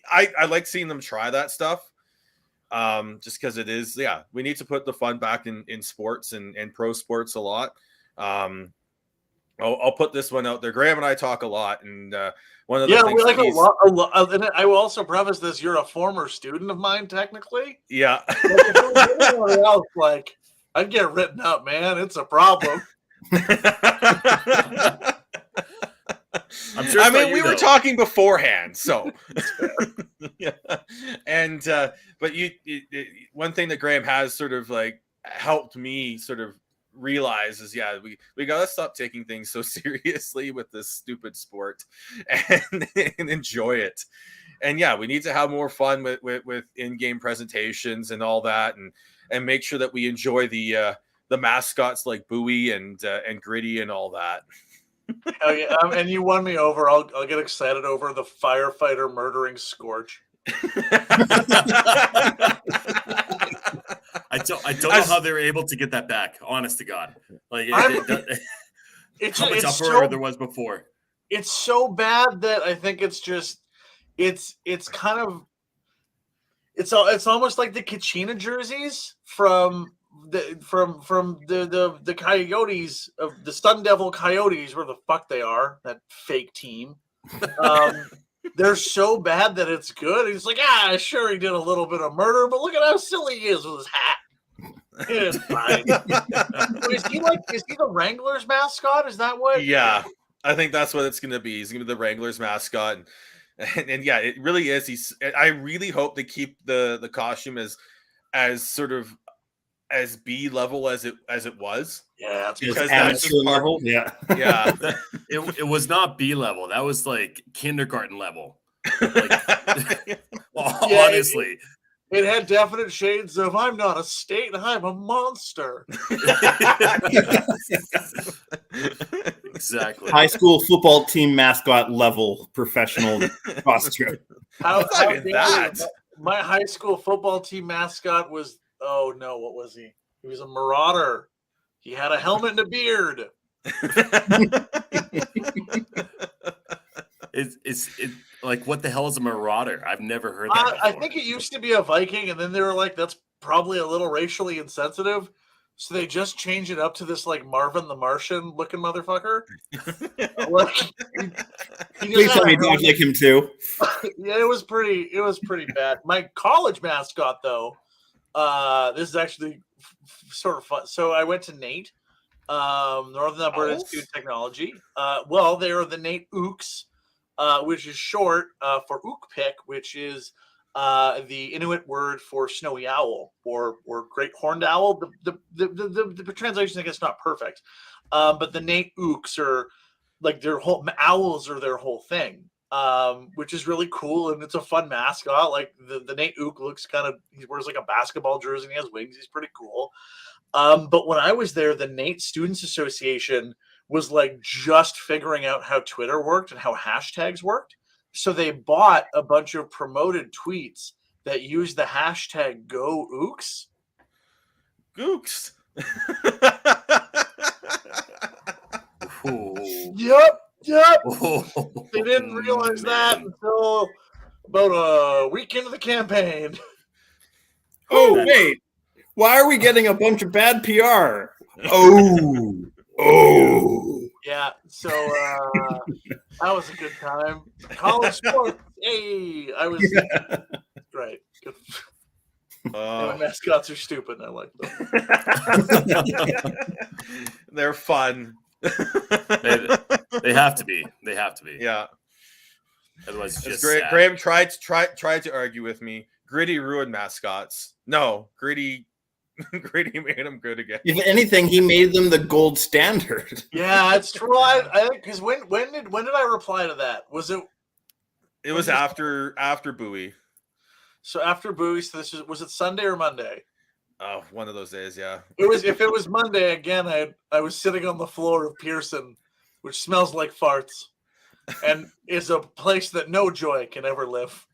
B: I like seeing them try that stuff, just because it is we need to put the fun back in sports and pro sports a lot. I'll put this one out there. Graham and I talk a lot, and one of the things
G: we like a lot. And I will also preface this: you're a former student of mine, technically.
B: Yeah.
G: Like I'd get written up, man. It's a problem.
B: I'm sure. I mean, we were talking beforehand, so. Yeah. And but one thing that Graham has sort of like helped me sort of realize is we gotta stop taking things so seriously with this stupid sport and enjoy it. And we need to have more fun with in-game presentations and all that, and make sure that we enjoy the mascots like Bowie and Gritty and all that.
G: Oh, yeah, and you won me over. I'll get excited over the firefighter murdering Scorch.
D: I don't know how they were able to get that back. Honest to God, like it's how much uproar there was before.
G: It's so bad that I think it's kind of it's almost like the Kachina jerseys from the Coyotes of the Sun Devil Coyotes, where the fuck they are, that fake team. They're so bad that it's good. He's like, sure, he did a little bit of murder, but look at how silly he is with his hat. It's fine. Is he the Wranglers mascot? Is that what?
B: Yeah, I think that's what it's going to be. He's going to be the Wranglers mascot, and it really is. I really hope they keep the costume as sort of as B level as it was.
G: Yeah, that's
F: because that's level. Yeah.
D: It was not B level. That was like kindergarten level. Like, honestly.
G: It had definite shades of I'm not a state, I'm a monster.
D: Exactly.
F: High school football team mascot level professional costume.
G: How my high school football team mascot was, what was he? He was a marauder. He had a helmet and a beard.
D: It's like, what the hell is a marauder? I've never heard that before.
G: I think it used to be a Viking, and then they were like, that's probably a little racially insensitive. So they just changed it up to this like Marvin the Martian looking motherfucker. Like, he
F: Please
G: just
F: tell me
G: had
F: you
G: a
F: don't like him too.
G: yeah, it was pretty bad. My college mascot though, this is actually sort of fun. So I went to NATE, Northern Alberta Institute of Technology. Well, they are the NATE Ooks, which is short for Ookpik, which is the Inuit word for snowy owl or great horned owl. The translation, I guess, not perfect, but the NATE Ooks are like their whole owls are their whole thing, which is really cool, and it's a fun mascot. Like the Nate Ook looks kind of, he wears like a basketball jersey and he has wings. He's pretty cool. But when I was there, the NATE Students Association was like just figuring out how Twitter worked and how hashtags worked. So they bought a bunch of promoted tweets that used the hashtag #GoOoks.
B: Gooks.
G: Yep. They didn't realize that until about a week into the campaign.
F: Oh, wait. Why are we getting a bunch of bad PR? Oh.
G: Yeah, so that was a good time. College sports. Hey, I was great. Good. My mascots are stupid, and I like them.
B: They're fun.
D: They have to be. They have to be.
B: Yeah.
D: Otherwise, it's just
B: great.
D: sad.
B: Graham tried to argue with me. Gritty ruined mascots. No, Gritty made them good again.
F: If anything, he made them the gold standard.
G: Yeah, it's true. I think because when did I reply to that? Was it?
B: It was after Bowie.
G: So after Bowie. So was it Sunday or Monday?
B: Oh, one of those days, yeah.
G: It was. If it was Monday again, I was sitting on the floor of Pearson, which smells like farts, and is a place that no joy can ever live.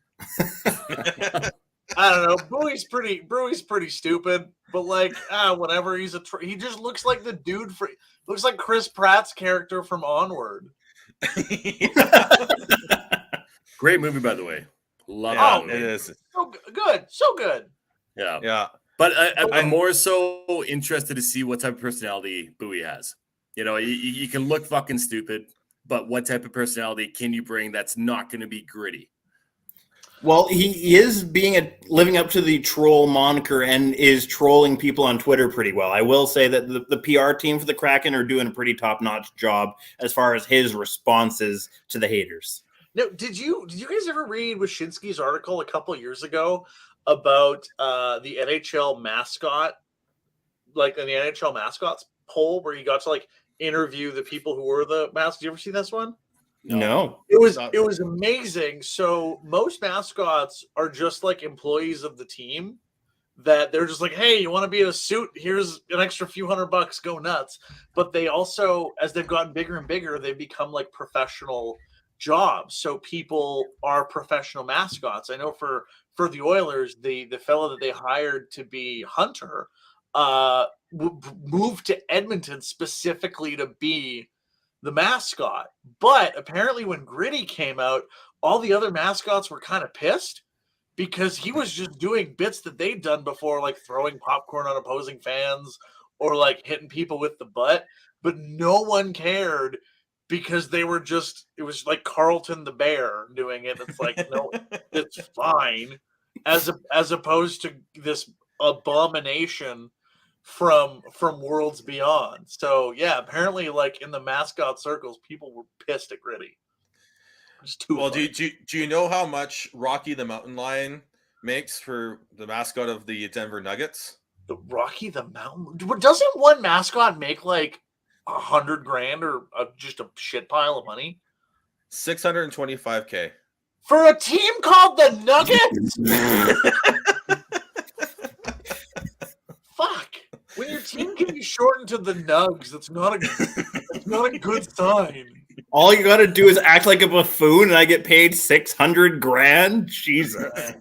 G: I don't know. Bowie's pretty stupid, but like, whatever. He just looks like the dude looks like Chris Pratt's character from Onward.
D: Great movie, by the way. Love
B: Yeah,
D: that movie.
B: it is.
G: So good.
D: Yeah.
B: Yeah.
D: But I'm more so interested to see what type of personality Bowie has. You know, you can look fucking stupid, but what type of personality can you bring that's not going to be gritty?
F: Well, he is living up to the troll moniker and is trolling people on Twitter pretty well. I will say that the PR team for the Kraken are doing a pretty top-notch job as far as his responses to the haters.
G: No, did you guys ever read Wyshynski's article a couple of years ago about the NHL mascot, like in the NHL mascots poll, where you got to like interview the people who were the mascots? Did you ever see this one?
F: No.
G: It was amazing. So most mascots are just like employees of the team, that they're just like, hey, you want to be in a suit? Here's an extra few $100, go nuts. But they also, as they've gotten bigger and bigger, they've become like professional jobs. So people are professional mascots. I know for the Oilers, the fellow that they hired to be Hunter moved to Edmonton specifically to be the mascot. But apparently when Gritty came out, all the other mascots were kind of pissed because he was just doing bits that they'd done before, like throwing popcorn on opposing fans or like hitting people with the butt. But no one cared because they were just, it was like Carlton the Bear doing it. It's like, no, it's fine. As opposed to this abomination from Worlds Beyond. So yeah, apparently like in the mascot circles, people were pissed at Gritty.
B: Well, do you know how much Rocky the Mountain Lion makes for the mascot of the Denver Nuggets?
G: The Rocky the Mountain, doesn't one mascot make like $100,000 or just a shit pile of money?
B: $625K
G: for a team called the Nuggets. Fuck. When your team can be shortened to the Nugs, that's not a good sign.
F: All you got to do is act like a buffoon, and I get paid $600,000. Jesus.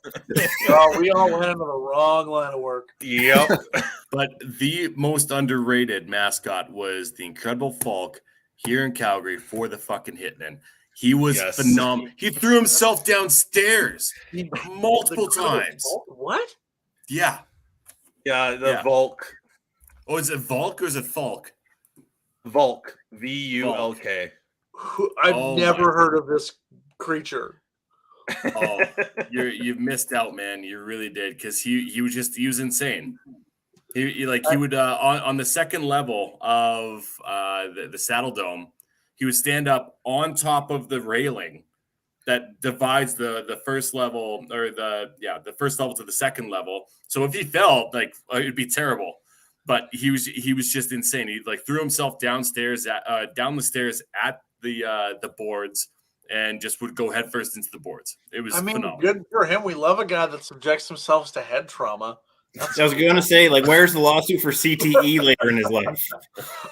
G: Oh, we all went into the wrong line of work.
B: Yep.
D: But the most underrated mascot was the Incredible Falk here in Calgary for the fucking Hitmen. He was phenomenal. He threw himself downstairs multiple times.
G: What?
D: Yeah.
B: Yeah, the Volk.
D: Oh, is it Volk or is it Falk?
B: Volk, VULK.
G: I've
D: Oh
G: never
D: my.
G: heard of this creature.
D: Oh, you've missed out, man. You really did, because he was insane. He would on the second level of the Saddle Dome, he would stand up on top of the railing that divides the first level, or the first level to the second level. So if he fell, like, it'd be terrible. But he was just insane. He like threw himself down the stairs at the boards, and just would go headfirst into the boards. It was phenomenal.
G: Good for him. We love a guy that subjects himself to head trauma.
F: I was going to say, like, where's the lawsuit for CTE later in his life?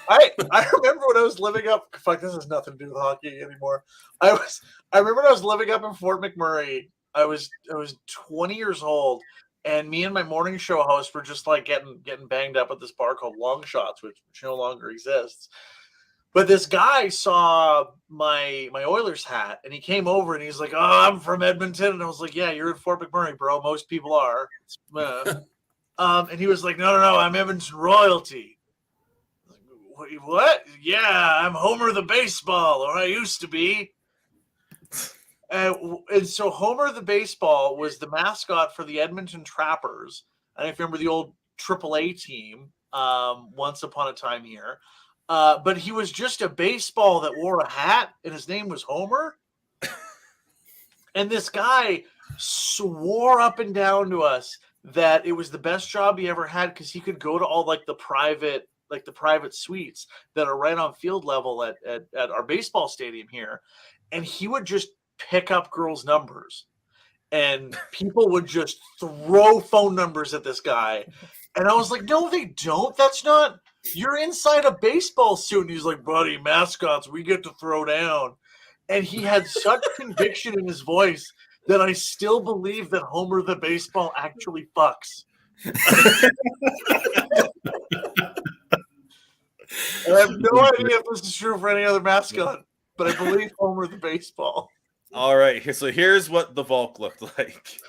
G: I remember when I was living up. Fuck, this has nothing to do with hockey anymore. I remember when I was living up in Fort McMurray. I was 20 years old, and me and my morning show host were just like getting banged up at this bar called Long Shots, which no longer exists. But this guy saw my Oilers hat, and he came over and he's like, "Oh, I'm from Edmonton," and I was like, "Yeah, you're in Fort McMurray, bro. Most people are." And he was like, no, I'm Edmonton royalty. Like, what? Yeah, I'm Homer the baseball, or I used to be. And so Homer the baseball was the mascot for the Edmonton Trappers. And if you remember the old AAA team once upon a time here. But he was just a baseball that wore a hat, and his name was Homer. And this guy swore up and down to us that it was the best job he ever had, because he could go to all the private suites that are right on field level at our baseball stadium here, and he would just pick up girls' numbers, and people would just throw phone numbers at this guy. And I was like, no, they don't. That's not. You're inside a baseball suit. And he's like, buddy, mascots, we get to throw down. And he had such conviction in his voice that I still believe that Homer the baseball actually fucks. I have no idea if this is true for any other mascot, but I believe Homer the baseball.
B: All right, so here's what the Volk looked like.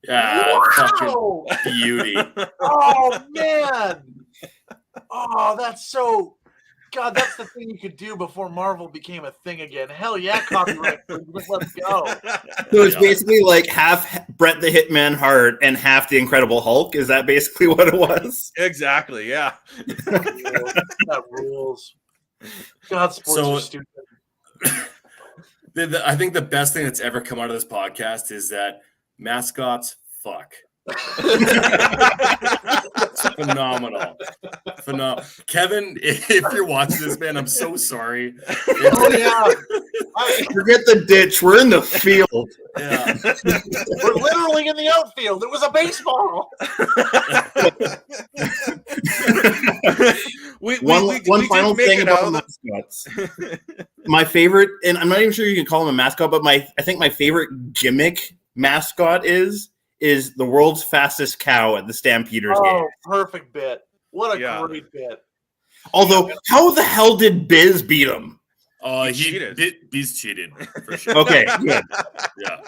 D: Yeah,
G: wow!
D: Beauty.
G: Oh man! Oh, that's so. God, that's the thing you could do before Marvel became a thing again. Hell yeah, copyright. Just let it go.
F: So it's basically like half Bret the Hitman Hart and half the Incredible Hulk. Is that basically what it was?
B: Exactly, yeah.
G: That rules. God, sports are stupid.
D: I think the best thing that's ever come out of this podcast is that mascots fuck. It's phenomenal. Kevin, if you're watching this, man, I'm so sorry.
G: Oh yeah.
F: Forget the ditch. We're in the field.
D: Yeah.
G: We're literally in the outfield. It was a baseball.
F: One final thing about mascots. My favorite, and I'm not even sure you can call him a mascot, but I think my favorite gimmick mascot is the world's fastest cow at the Stampeders game.
G: Oh, perfect bit. What a great bit.
F: Although, how the hell did Biz beat him?
D: He
B: cheated.
D: Biz cheated, for sure.
F: Okay, good.
D: Yeah.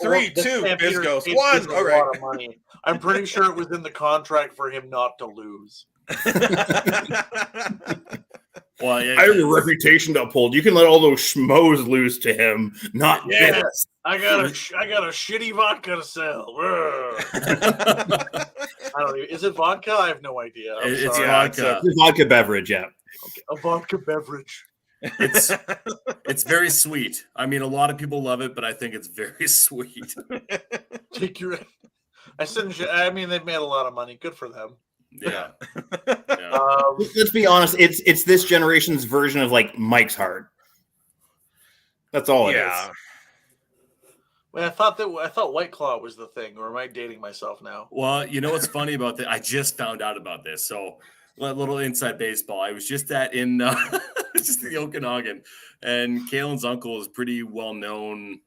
B: 3, 2, Biz goes 1. All right.
G: Lot of money. I'm pretty sure it was in the contract for him not to lose.
D: Well, yeah,
F: I have a reputation to uphold. You can let all those schmoes lose to him, not Biz.
G: I got a shitty vodka to sell. I don't even. Is it vodka? I have no idea.
D: It's
F: vodka. It's a vodka beverage, yeah.
G: Okay, a vodka beverage.
D: It's very sweet. I mean, a lot of people love it, but I think it's very sweet.
G: Take your. I mean, they've made a lot of money. Good for them.
D: Yeah.
F: Let's be honest. It's this generation's version of like Mike's Hard. That's all it is.
G: Well, I thought White Claw was the thing, or am I dating myself now?
D: Well, you know what's funny about that? I just found out about this. So, a little inside baseball. I was just in the Okanagan, and Kalen's uncle is pretty well known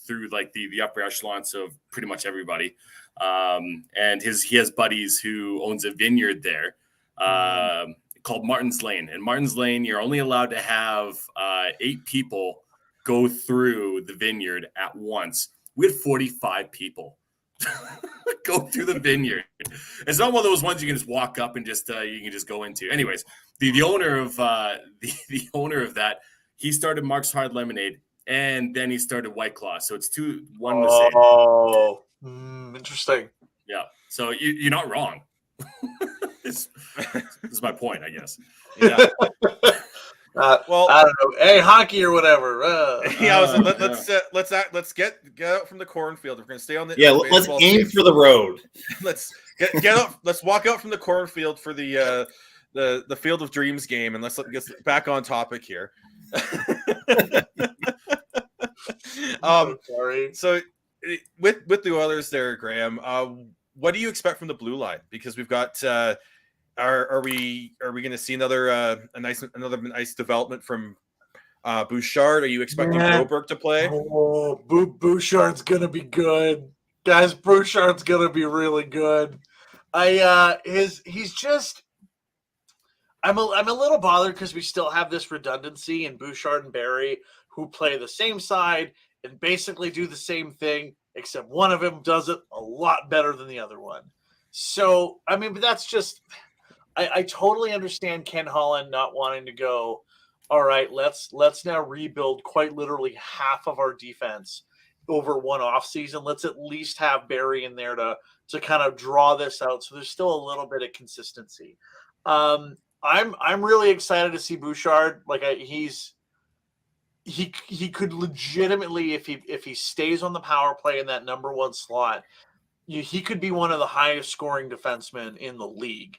D: through like the upper echelons of pretty much everybody. And he has buddies who owns a vineyard there called Martin's Lane. And Martin's Lane, you're only allowed to have 8 people go through the vineyard at once. We had 45 people Go through the vineyard. It's not one of those ones you can just walk up and just you can just go into. Anyways, the owner of the owner of that, he started Mark's Hard Lemonade, and then he started White Claw. So it's one the same.
G: Oh, interesting.
D: Yeah. So you're not wrong. This is my point, I guess.
B: Yeah.
G: Well, I don't know. Hey, hockey or whatever.
B: Let's get out from the cornfield. We're gonna stay on the
F: let's aim for the road.
B: Let's get up. Let's walk out from the cornfield for the Field of Dreams game, and let's get back on topic here.
G: Sorry.
B: So with the Oilers there, Graham, what do you expect from the blue line? Because we've got are we going to see another nice development from Bouchard? Are you expecting Broberg to play?
G: Oh, Bouchard's gonna be good, guys. Bouchard's gonna be really good. He's just. I'm a little bothered because we still have this redundancy in Bouchard and Barrie, who play the same side and basically do the same thing, except one of them does it a lot better than the other one. So, I mean, but that's just – I totally understand Ken Holland not wanting to go, all right, let's now rebuild quite literally half of our defense over one offseason. Let's at least have Barrie in there to kind of draw this out. So there's still a little bit of consistency. I'm really excited to see Bouchard. Like he could legitimately, if he stays on the power play in that number one slot, he could be one of the highest scoring defensemen in the league,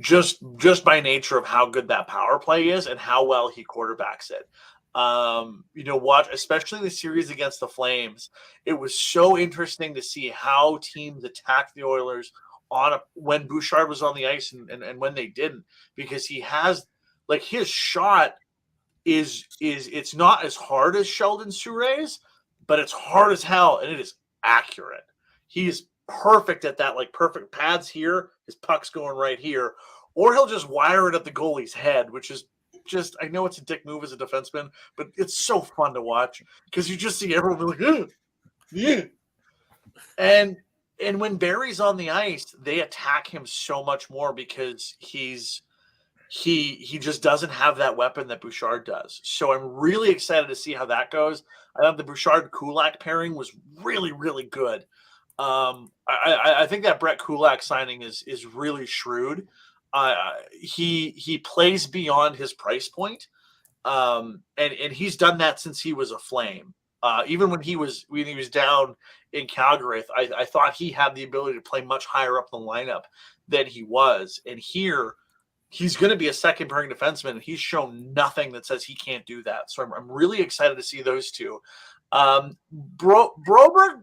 G: just by nature of how good that power play is and how well he quarterbacks it. Watch, especially the series against the Flames. It was so interesting to see how teams attacked the Oilers when Bouchard was on the ice and when they didn't, because he has like his shot is it's not as hard as Sheldon Soure's, but it's hard as hell and it is accurate. He is perfect at that, like perfect pads here, his puck's going right here, or he'll just wire it at the goalie's head, which is just, I know it's a dick move as a defenseman, but it's so fun to watch because you just see everyone be like, yeah. And when Barry's on the ice, they attack him so much more because he just doesn't have that weapon that Bouchard does. So I'm really excited to see how that goes. I thought the Bouchard-Kulak pairing was really, really good. I think that Brett Kulak signing is really shrewd. He plays beyond his price point, and he's done that since he was a Flame. Even when he was down in Calgary, I thought he had the ability to play much higher up the lineup than he was. And here, he's going to be a second pairing defenseman, and he's shown nothing that says he can't do that. So I'm really excited to see those two. Broberg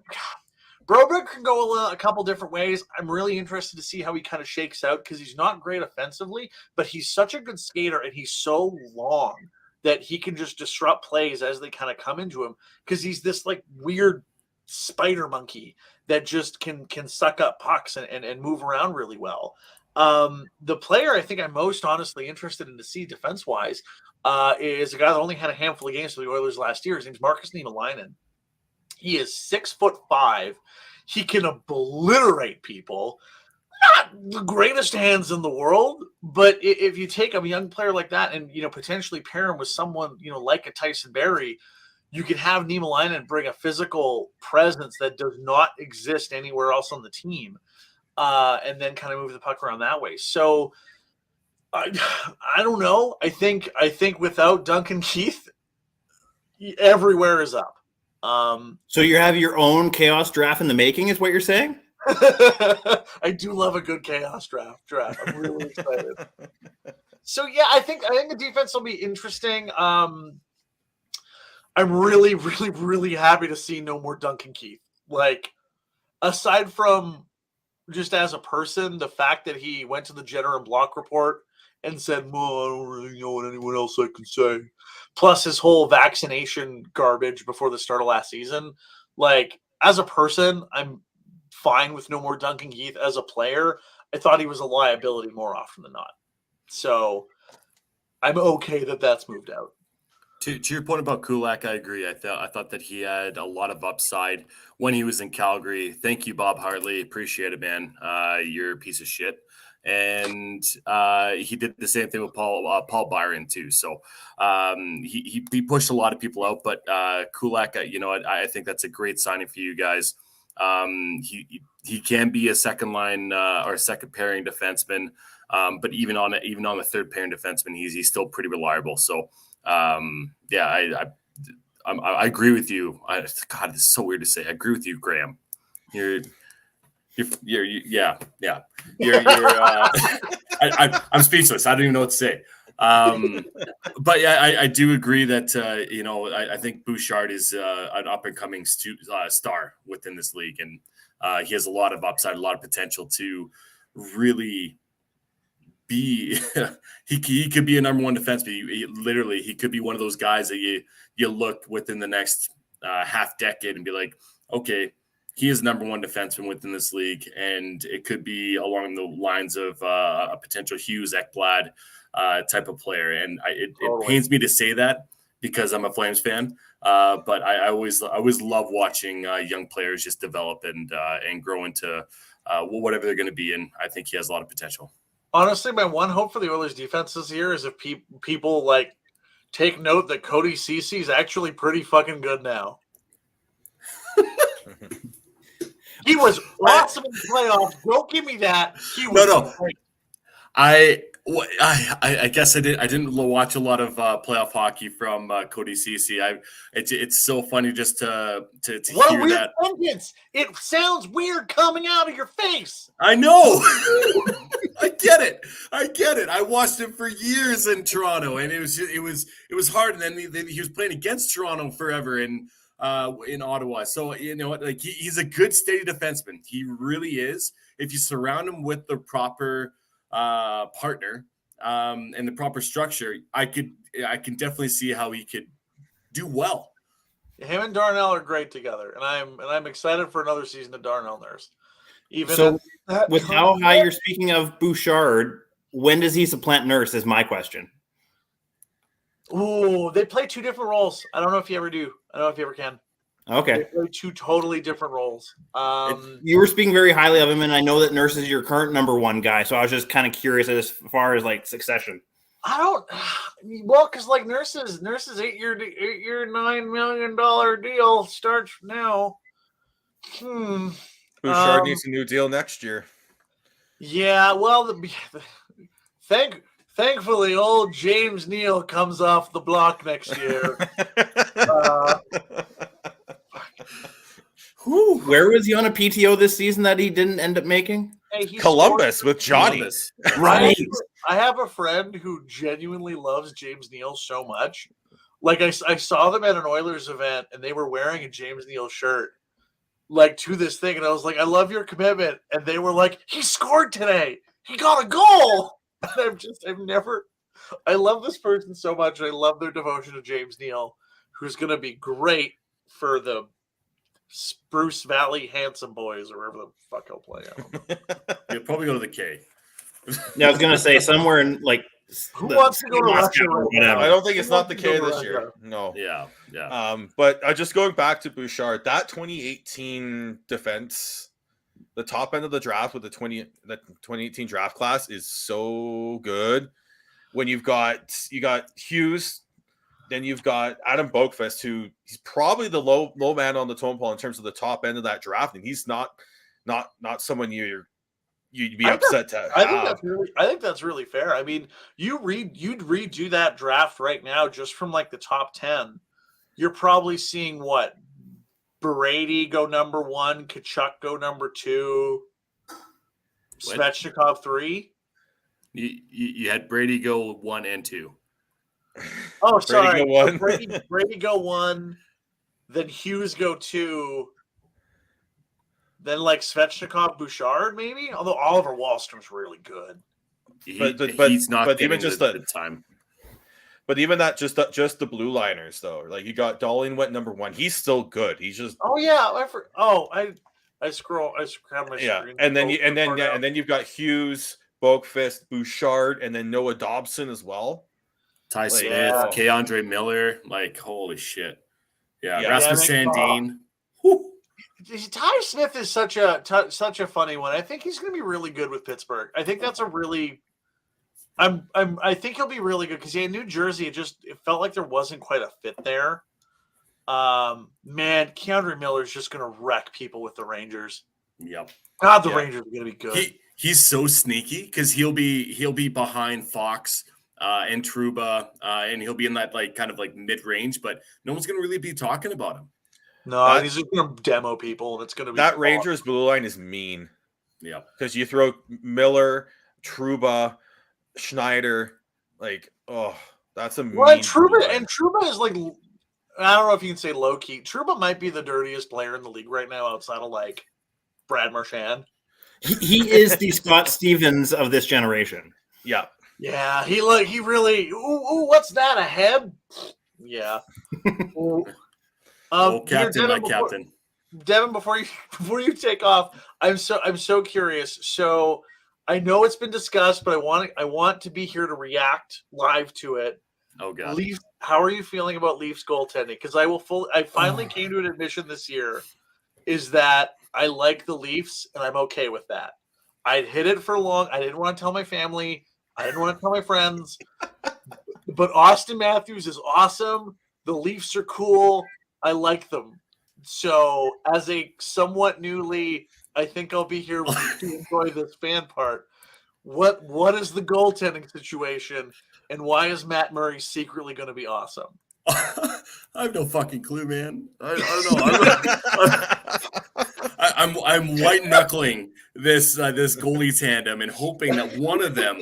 G: can go a couple different ways. I'm really interested to see how he kind of shakes out because he's not great offensively, but he's such a good skater and he's so long that he can just disrupt plays as they kind of come into him because he's this like weird spider monkey that just can suck up pucks and move around really well. The player I think I'm most honestly interested in to see defense-wise is a guy that only had a handful of games for the Oilers last year. His name's Markus Niemelainen. He is 6'5". He can obliterate people. Not the greatest hands in the world, but if you take a young player like that and potentially pair him with someone like a Tyson Barrie, you can have Niemelainen bring a physical presence that does not exist anywhere else on the team, and then kind of move the puck around that way. So I don't know. I think without Duncan Keith, everywhere is up.
F: So you have your own chaos draft in the making, is what you're saying?
G: I do love a good chaos draft. I'm really excited. So yeah, I think the defense will be interesting. I'm really, really, really happy to see no more Duncan Keith. Like, aside from just as a person, the fact that he went to the Jenner and Block report and said, "Well, I don't really know what anyone else I can say." Plus his whole vaccination garbage before the start of last season. Like, as a person, I'm fine with no more Duncan Keith. As a player, I thought he was a liability more often than not. So I'm okay that that's moved out.
D: To your point about Kulak, I agree. I thought that he had a lot of upside when he was in Calgary. Thank you, Bob Hartley. Appreciate it, man. You're a piece of shit. And he did the same thing with Paul Byron too. So he pushed a lot of people out. But Kulak, I think that's a great signing for you guys. He can be a second line or second pairing defenseman, but even on the third pairing defenseman, he's still pretty reliable. So. I agree with you. God, it's so weird to say. I agree with you, Graham. You're I'm speechless. I don't even know what to say. But yeah, I do agree that I think Bouchard is an up and coming star within this league, and he has a lot of upside, a lot of potential to really be he could be a number one defenseman. He could be one of those guys that you look within the next half decade and be like, okay, he is number one defenseman within this league, and it could be along the lines of a potential Hughes Ekblad type of player. And it pains me to say that because I'm a Flames fan, but I always love watching young players just develop and grow into whatever they're going to be. And I think he has a lot of potential.
G: Honestly, my one hope for the Oilers defense this year is if people like take note that Cody Ceci is actually pretty fucking good now. He was awesome in the playoffs. Don't give me that. He was great.
D: I guess I didn't watch a lot of playoff hockey from Cody Ceci. It's so funny just to
G: what
D: hear
G: a weird
D: that.
G: sentence. It sounds weird coming out of your face.
D: I know. I get it. I watched him for years in Toronto, and it was hard. And then he was playing against Toronto forever in Ottawa. So he's a good, steady defenseman. He really is. If you surround him with the proper partner and the proper structure, I can definitely see how he could do well.
G: Him and Darnell are great together, and I'm excited for another season of Darnell Nurse.
F: With how high you're speaking of Bouchard, when does he supplant Nurse is my question.
G: Ooh, they play two different roles. I don't know if you ever do. I don't know if you ever can.
F: Okay.
G: They play two totally different roles.
F: You were speaking very highly of him, and I know that Nurse is your current number one guy, so I was just kind of curious as far as like succession.
G: Because like Nurse's 8-year $9 million deal starts now.
B: Bouchard needs a new deal next year.
G: Yeah, well, thankfully, old James Neal comes off the block next year.
F: Where was he on a PTO this season that he didn't end up making?
G: Hey,
B: Columbus with Johnny.
D: Columbus.
F: Right.
G: I have a friend who genuinely loves James Neal so much. Like I saw them at an Oilers event, and they were wearing a James Neal shirt. Like to this thing, and I was like, I love your commitment. And they were like, he scored today. He got a goal. And I love this person so much. I love their devotion to James Neal, who's going to be great for the Spruce Valley Handsome Boys or wherever the fuck he'll play.
D: He'll probably go to the K.
F: Yeah, I was going to say somewhere in like.
G: Who wants to go to Russia right now?
B: I don't think it's not the K this year. No.
D: Yeah.
B: But just going back to Bouchard, that 2018 defense, the top end of the draft with the 2018 draft class is so good. When you got Hughes, then you've got Adam Boakfest, who he's probably the low man on the totem pole in terms of the top end of that draft, and he's not someone you'd be upset to have.
G: I think that's really fair. I mean, you'd redo that draft right now just from like the top 10. You're probably seeing what? Brady go number 1, Kachuk go number 2, Svechnikov 3.
D: You had Brady go 1 and 2.
G: Oh, sorry.
B: Brady go 1.
G: Brady go 1, then Hughes go 2. Then like Svechnikov, Bouchard, maybe. Although Oliver Wahlstrom's really good,
B: but
D: he's not.
B: But even just the
D: time.
B: But even that, just the blue liners though. Like you got Darlene went number 1. He's still good. He's just.
G: Oh yeah, I scroll. I grab my screen.
B: And then you've got Hughes, Boakfest, Bouchard, and then Noah Dobson as well.
D: Ty Smith,
B: Yeah.
D: K. Miller, like holy shit. Yeah,
B: Yeah.
D: Rasmus
G: Yeah,
D: Sandin.
G: Ty Smith is such a funny one. I think he's going to be really good with Pittsburgh. I think that's a really. I think he'll be really good because in New Jersey, it felt like there wasn't quite a fit there. Man, Keandre Miller is just going to wreck people with the Rangers.
D: Yep.
G: God, the Rangers are going to be good.
D: He's so sneaky because he'll be behind Fox and Trouba, and he'll be in that like kind of like mid range, but no one's going to really be talking about him.
G: No, he's just going to demo people, and it's going to be
B: that Rangers blue line is mean.
D: Yeah,
B: because you throw Miller, Trouba, Schneider, like that's a mean.
G: Well, Trouba is like, I don't know if you can say low key. Trouba might be the dirtiest player in the league right now, outside of like Brad Marchand.
F: He is the Scott Stevens of this generation.
B: Yeah.
G: Yeah, he really. Ooh, what's that? A head? Yeah.
D: Captain, captain.
G: Devin, before you take off, I'm so curious. So I know it's been discussed, but I want to be here to react live to it.
D: Oh God.
G: Leafs, how are you feeling about Leafs goaltending? Because I finally came to an admission this year is that I like the Leafs and I'm okay with that. I'd hid it for long. I didn't want to tell my family. I didn't want to tell my friends. But Austin Matthews is awesome. The Leafs are cool. I like them. So as a somewhat newly, I think I'll be here to enjoy this fan part. What is the goaltending situation, and why is Matt Murray secretly going to be awesome?
D: I have no fucking clue, man. I don't know. I'm white knuckling this goalie tandem and hoping that one of them.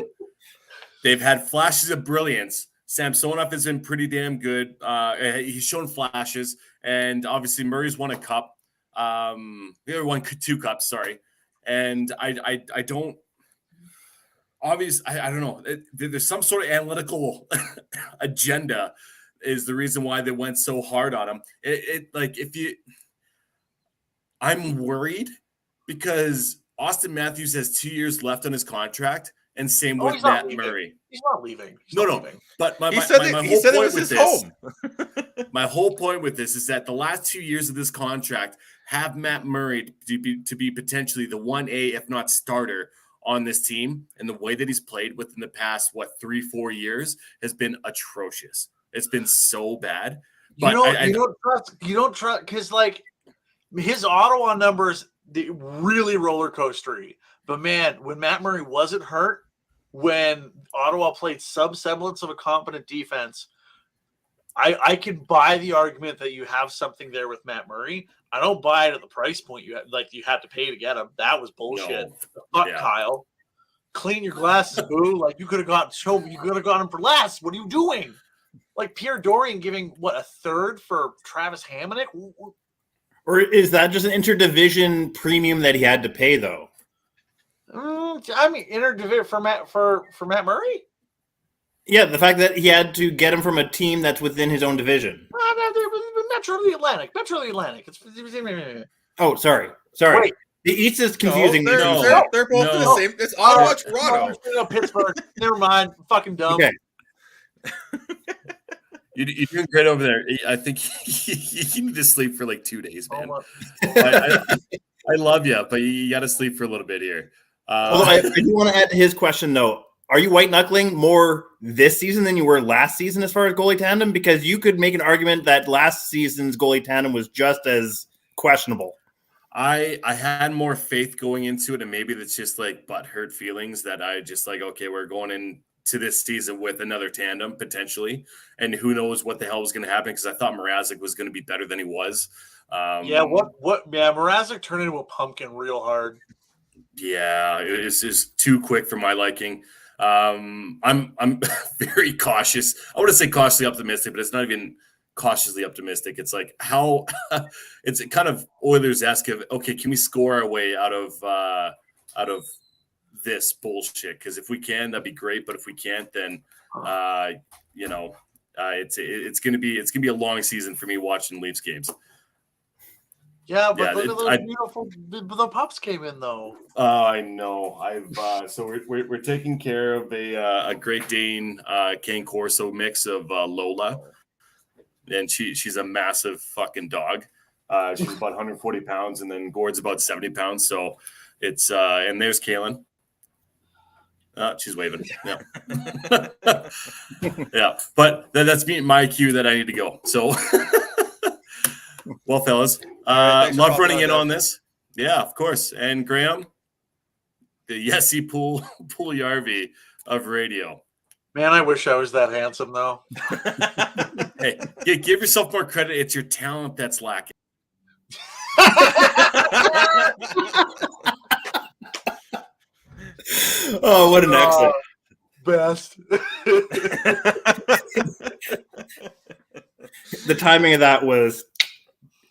D: They've had flashes of brilliance. Samsonov has been pretty damn good. He's shown flashes, and obviously Murray's won a cup. He won 2 cups, sorry. And I don't. Obviously, I don't know. There's some sort of analytical agenda is the reason why they went so hard on him. I'm worried because Austin Matthews has 2 years left on his contract, and same with Matt Murray.
G: He's not leaving.
D: Leaving. But my whole point with this, my whole point with this is that the last 2 years of this contract have Matt Murray to be potentially the 1A, if not starter, on this team, and the way that he's played within the past 3-4 years has been atrocious. It's been so bad. But
G: you don't trust because like his Ottawa numbers, they really roller coastery. But man, when Matt Murray wasn't hurt, when Ottawa played some semblance of a competent defense, I can buy the argument that you have something there with Matt Murray. I don't buy it at the price point you had to pay to get him. That was bullshit.
D: No.
G: Kyle. Clean your glasses, boo. Like you could have got him for less. What are you doing? Like Pierre Dorian giving a third for Travis Hamonic?
F: Or is that just an interdivision premium that he had to pay though?
G: I mean, interdivision for Matt Murray.
F: Yeah, the fact that he had to get him from a team that's within his own division.
G: Metro the Atlantic.
F: Oh, sorry.
G: Wait.
F: The East is confusing.
B: They're both the same. It's Ottawa, Toronto.
G: Pittsburgh. Never mind. Fucking dumb.
F: Okay.
D: You're doing great over there. I think you need to sleep for like 2 days, man. I love you, but you got to sleep for a little bit here.
F: Although I do want to add his question, though. Are you white knuckling more this season than you were last season as far as goalie tandem? Because you could make an argument that last season's goalie tandem was just as questionable.
D: I had more faith going into it, and maybe that's just like butthurt feelings that I just like, okay, we're going into this season with another tandem potentially, and who knows what the hell was going to happen because I thought Mrazek was going to be better than he was.
G: Mrazek turned into a pumpkin real hard.
D: Yeah, it's just too quick for my liking. I'm very cautious. I want to say cautiously optimistic, but it's not even cautiously optimistic. It's like how it's kind of Oilers-esque of, okay, can we score our way out of this bullshit? Because if we can, that'd be great. But if we can't, then it's gonna be a long season for me watching Leafs games.
G: Yeah, but
D: Yeah,
G: look at those beautiful. The pups came in though.
D: I know. So we're taking care of a Great Dane Cane Corso mix of Lola, and she's a massive fucking dog. She's about 140 pounds, and then Gord's about 70 pounds. So it's and there's Kaylin. She's waving. Yeah, yeah. But that's my cue that I need to go. So, well, fellas,
B: right,
D: love running in on this. Yeah, of course. And Graham, the Yessie Pugliarvi of radio.
G: Man, I wish I was that handsome though.
D: Hey, give yourself more credit. It's your talent that's lacking.
F: Oh, what an excellent.
G: Best.
F: The timing of that was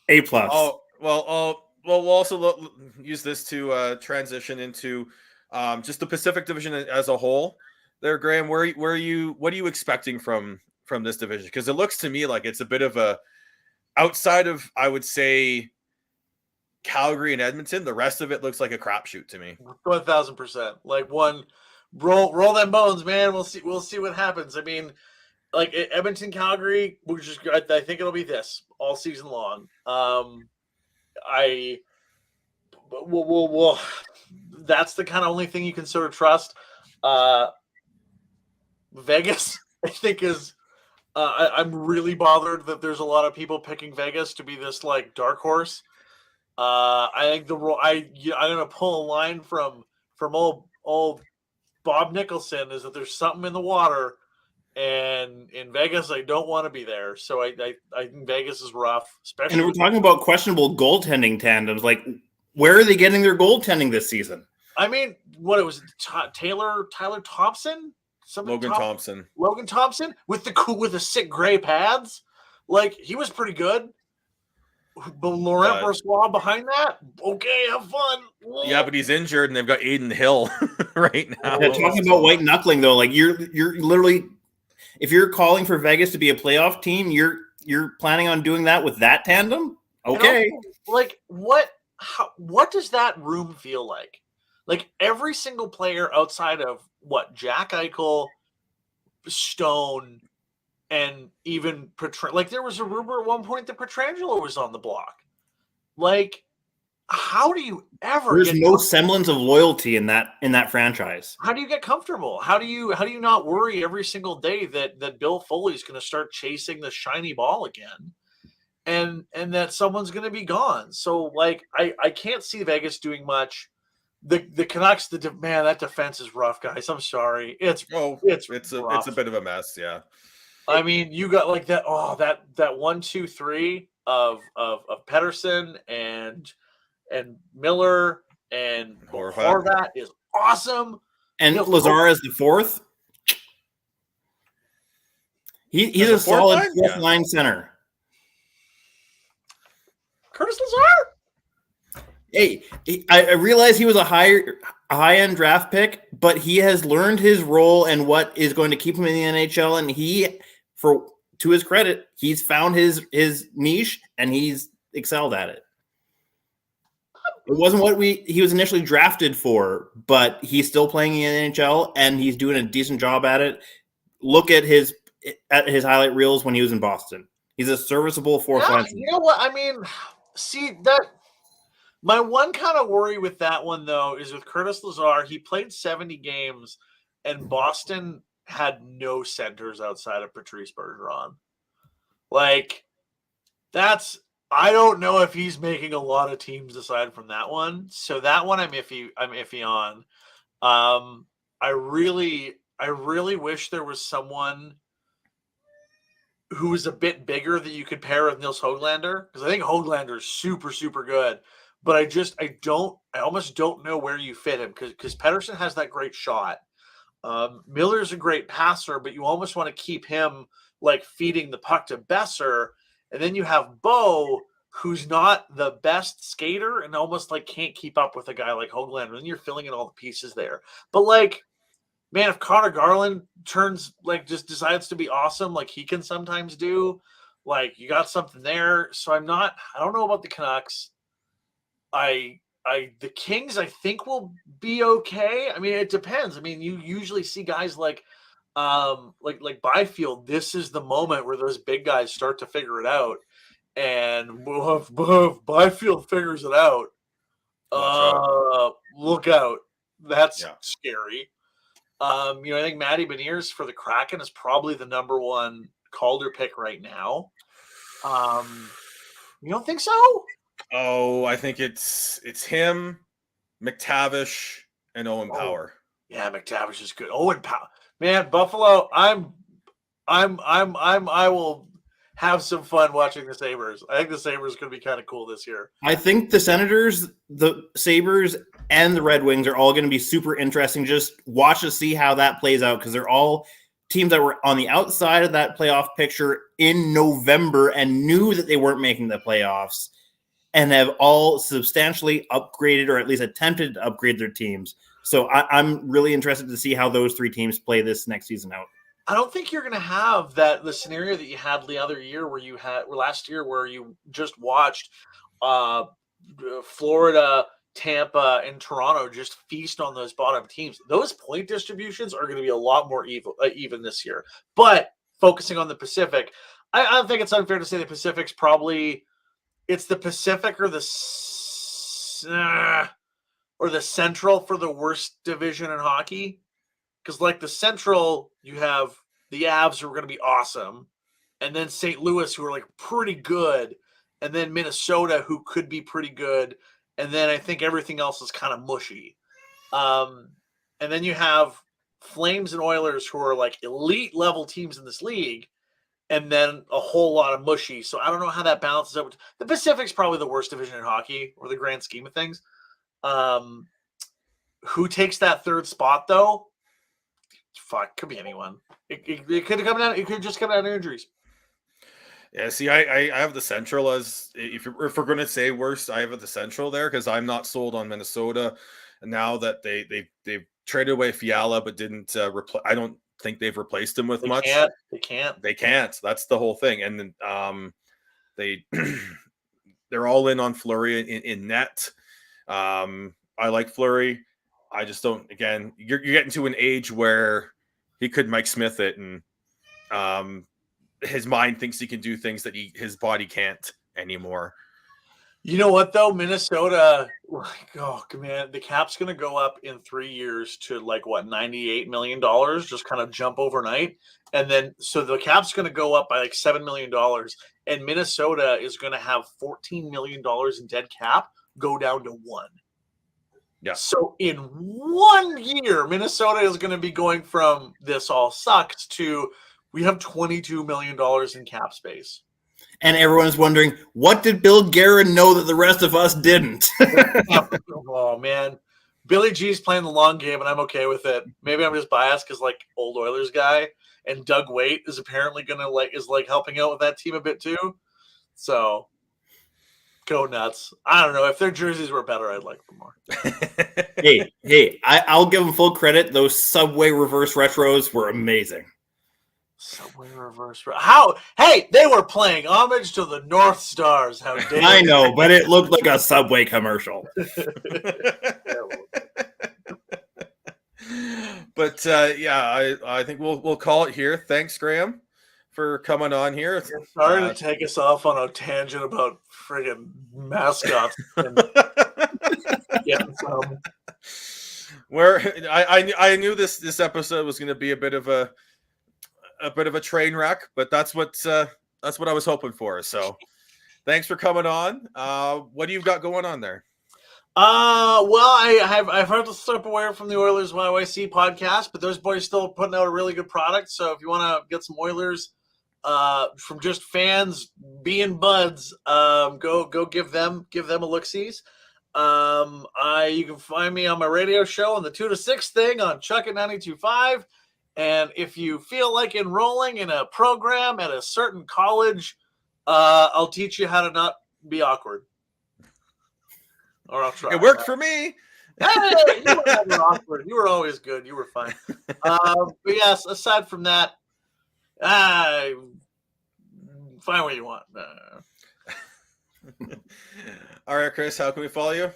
F: A+.
B: Oh, well, we'll also use this to transition into just the Pacific Division as a whole. There, Graham, what are you expecting from this division? Because it looks to me like it's a bit of a outside of, I would say, Calgary and Edmonton. The rest of it looks like a crapshoot to me.
G: 1,000%. Like roll them bones, man. We'll see what happens. I mean, like Edmonton, Calgary, I think it'll be this all season long. We'll that's the kind of only thing you can sort of trust. Vegas, I think, is I'm really bothered that there's a lot of people picking Vegas to be this like dark horse. I think I'm gonna pull a line from old Bob Nicholson is that there's something in the water, and in Vegas I don't want to be there. So I think Vegas is rough, especially.
F: And we're talking about questionable goaltending tandems. Like, where are they getting their goaltending this season?
G: I mean, what it was Tyler Thompson.
B: Logan Thompson
G: with the sick gray pads, like he was pretty good. But Laurent Brossoit behind that, okay, have fun.
B: Yeah, but he's injured, and they've got Aiden Hill right now.
F: Yeah, talking about white knuckling though, like you're literally, if you're calling for Vegas to be a playoff team, you're planning on doing that with that tandem. Okay,
G: like what does that room feel like? Like every single player outside of Jack Eichel, Stone, and even like there was a rumor at one point that Pietrangelo was on the block. Like, how do you ever?
F: There's no semblance of loyalty in that franchise.
G: How do you get comfortable? How do you not worry every single day that Bill Foley's going to start chasing the shiny ball again, and that someone's going to be gone? So like, I can't see Vegas doing much. The Canucks, man, that defense is rough, guys. I'm sorry. It's a
B: bit of a mess, yeah.
G: I mean, you got like that 1-2-3 of Pettersson and Miller and Horvat is awesome.
F: And Lazar is the fourth. He's a solid fourth line center.
G: Curtis Lazar.
F: Hey, I realize he was a high-end draft pick, but he has learned his role and what is going to keep him in the NHL. And to his credit, he's found his niche and he's excelled at it. It wasn't what he was initially drafted for, but he's still playing in the NHL and he's doing a decent job at it. Look at his highlight reels when he was in Boston. He's a serviceable fourth line.
G: You know what? I mean, see that. My one kind of worry with that one, though, is with Curtis Lazar. He played 70 games, and Boston had no centers outside of Patrice Bergeron. Like, I don't know if he's making a lot of teams aside from that one. So that one I'm iffy on. I really wish there was someone who was a bit bigger that you could pair with Nils Höglander, because I think Höglander is super, super good. But I almost don't know where you fit him because Pettersson has that great shot. Miller's a great passer, but you almost want to keep him like feeding the puck to Besser. And then you have Bo, who's not the best skater and almost like can't keep up with a guy like Höglander. Then you're filling in all the pieces there. But like, man, if Connor Garland just decides to be awesome, like he can sometimes do, like you got something there. So I don't know about the Canucks. the Kings, I think, will be okay. I mean, it depends. I mean, you usually see guys like Byfield. This is the moment where those big guys start to figure it out, and Byfield figures it out. Look out! That's scary. I think Matty Beniers for the Kraken is probably the number one Calder pick right now. You don't think so?
B: Oh, I think it's him, McTavish, and Owen Power.
G: Yeah, McTavish is good. Owen Power, man, Buffalo. I will have some fun watching the Sabres. I think the Sabres are going to be kind of cool this year.
F: I think the Senators, the Sabres, and the Red Wings are all going to be super interesting. Just watch to see how that plays out, because they're all teams that were on the outside of that playoff picture in November and knew that they weren't making the playoffs, and have all substantially upgraded, or at least attempted to upgrade their teams. So I'm really interested to see how those three teams play this next season out.
G: I don't think you're going to have the scenario that you had the other year last year where you just watched Florida, Tampa, and Toronto just feast on those bottom teams. Those point distributions are going to be a lot more even this year. But focusing on the Pacific, I think it's unfair to say the Pacific's probably it's the Pacific or the Central for the worst division in hockey. Because like the Central, you have the Avs who are going to be awesome, and then St. Louis who are like pretty good, and then Minnesota who could be pretty good, and then I think everything else is kind of mushy. And then you have Flames and Oilers who are like elite level teams in this league, and then a whole lot of mushy. So I don't know how that balances out. The Pacific's probably the worst division in hockey, or the grand scheme of things. Who takes that third spot though? Fuck, could be anyone. It could have come down. It could just come down to injuries.
B: Yeah, see, I have the Central as if we're going to say worst, I have the Central there because I'm not sold on Minnesota. And now that they've traded away Fiala, but didn't I don't think they've replaced him with much. They can't. That's the whole thing. And then they're all in on Fleury in net. I like Fleury. I just don't. Again, you're getting to an age where he could Mike Smith it, and his mind thinks he can do things that his body can't anymore.
G: You know what though, Minnesota, oh man, the cap's going to go up in 3 years to like what, $98 million, just kind of jump overnight, and then so the cap's going to go up by like $7 million, and Minnesota is going to have $14 million in dead cap go down to $1.
B: Yeah.
G: So in 1 year, Minnesota is going to be going from this all sucks to we have $22 million in cap space.
F: And everyone's wondering, what did Bill Guerin know that the rest of us didn't?
G: Oh, man. Billy G's playing the long game, and I'm okay with it. Maybe I'm just biased because, like, old Oilers guy, and Doug Waite is apparently going to, helping out with that team a bit too. So, go nuts. I don't know. If their jerseys were better, I'd like them more.
F: Hey, I'll give them full credit. Those Subway reverse retros were amazing.
G: Subway reverse. How? Hey, they were playing homage to the North Stars. How dare
F: I know, but it looked like a Subway commercial.
B: But I think we'll call it here. Thanks, Graham, for coming on here.
G: Sorry to take us off on a tangent about friggin' mascots.
B: Where I knew this episode was going to be a bit of a train wreck, but that's what I was hoping for. So thanks for coming on. What do you got going on there?
G: Well, I've had to step away from the Oilers YYC podcast, but those boys still putting out a really good product. So if you want to get some Oilers from just fans being buds, go give them a look-sees. You can find me on my radio show on the 2 to 6 thing on Chuck at 92.5. And if you feel like enrolling in a program at a certain college, I'll teach you how to not be awkward. Or I'll try.
B: It worked for me.
G: Hey, you were never awkward. You were always good. You were fine. But yes, aside from that, find what you want.
B: All right, Chris, how can we follow you?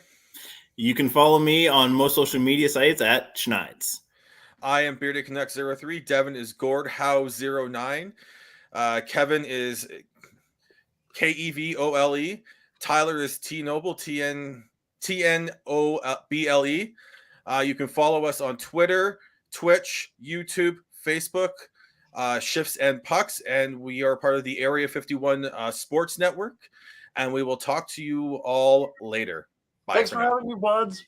F: You can follow me on most social media sites at Schneids.
B: I am Bearded Connect 03. Devin is GordHow09. Kevin is KEVOLE. Tyler is T Noble, TNOBLE. You can follow us on Twitter, Twitch, YouTube, Facebook, Shifts and Pucks, and we are part of the Area 51 Sports Network. And we will talk to you all later. Bye.
G: Thanks for having me, buds.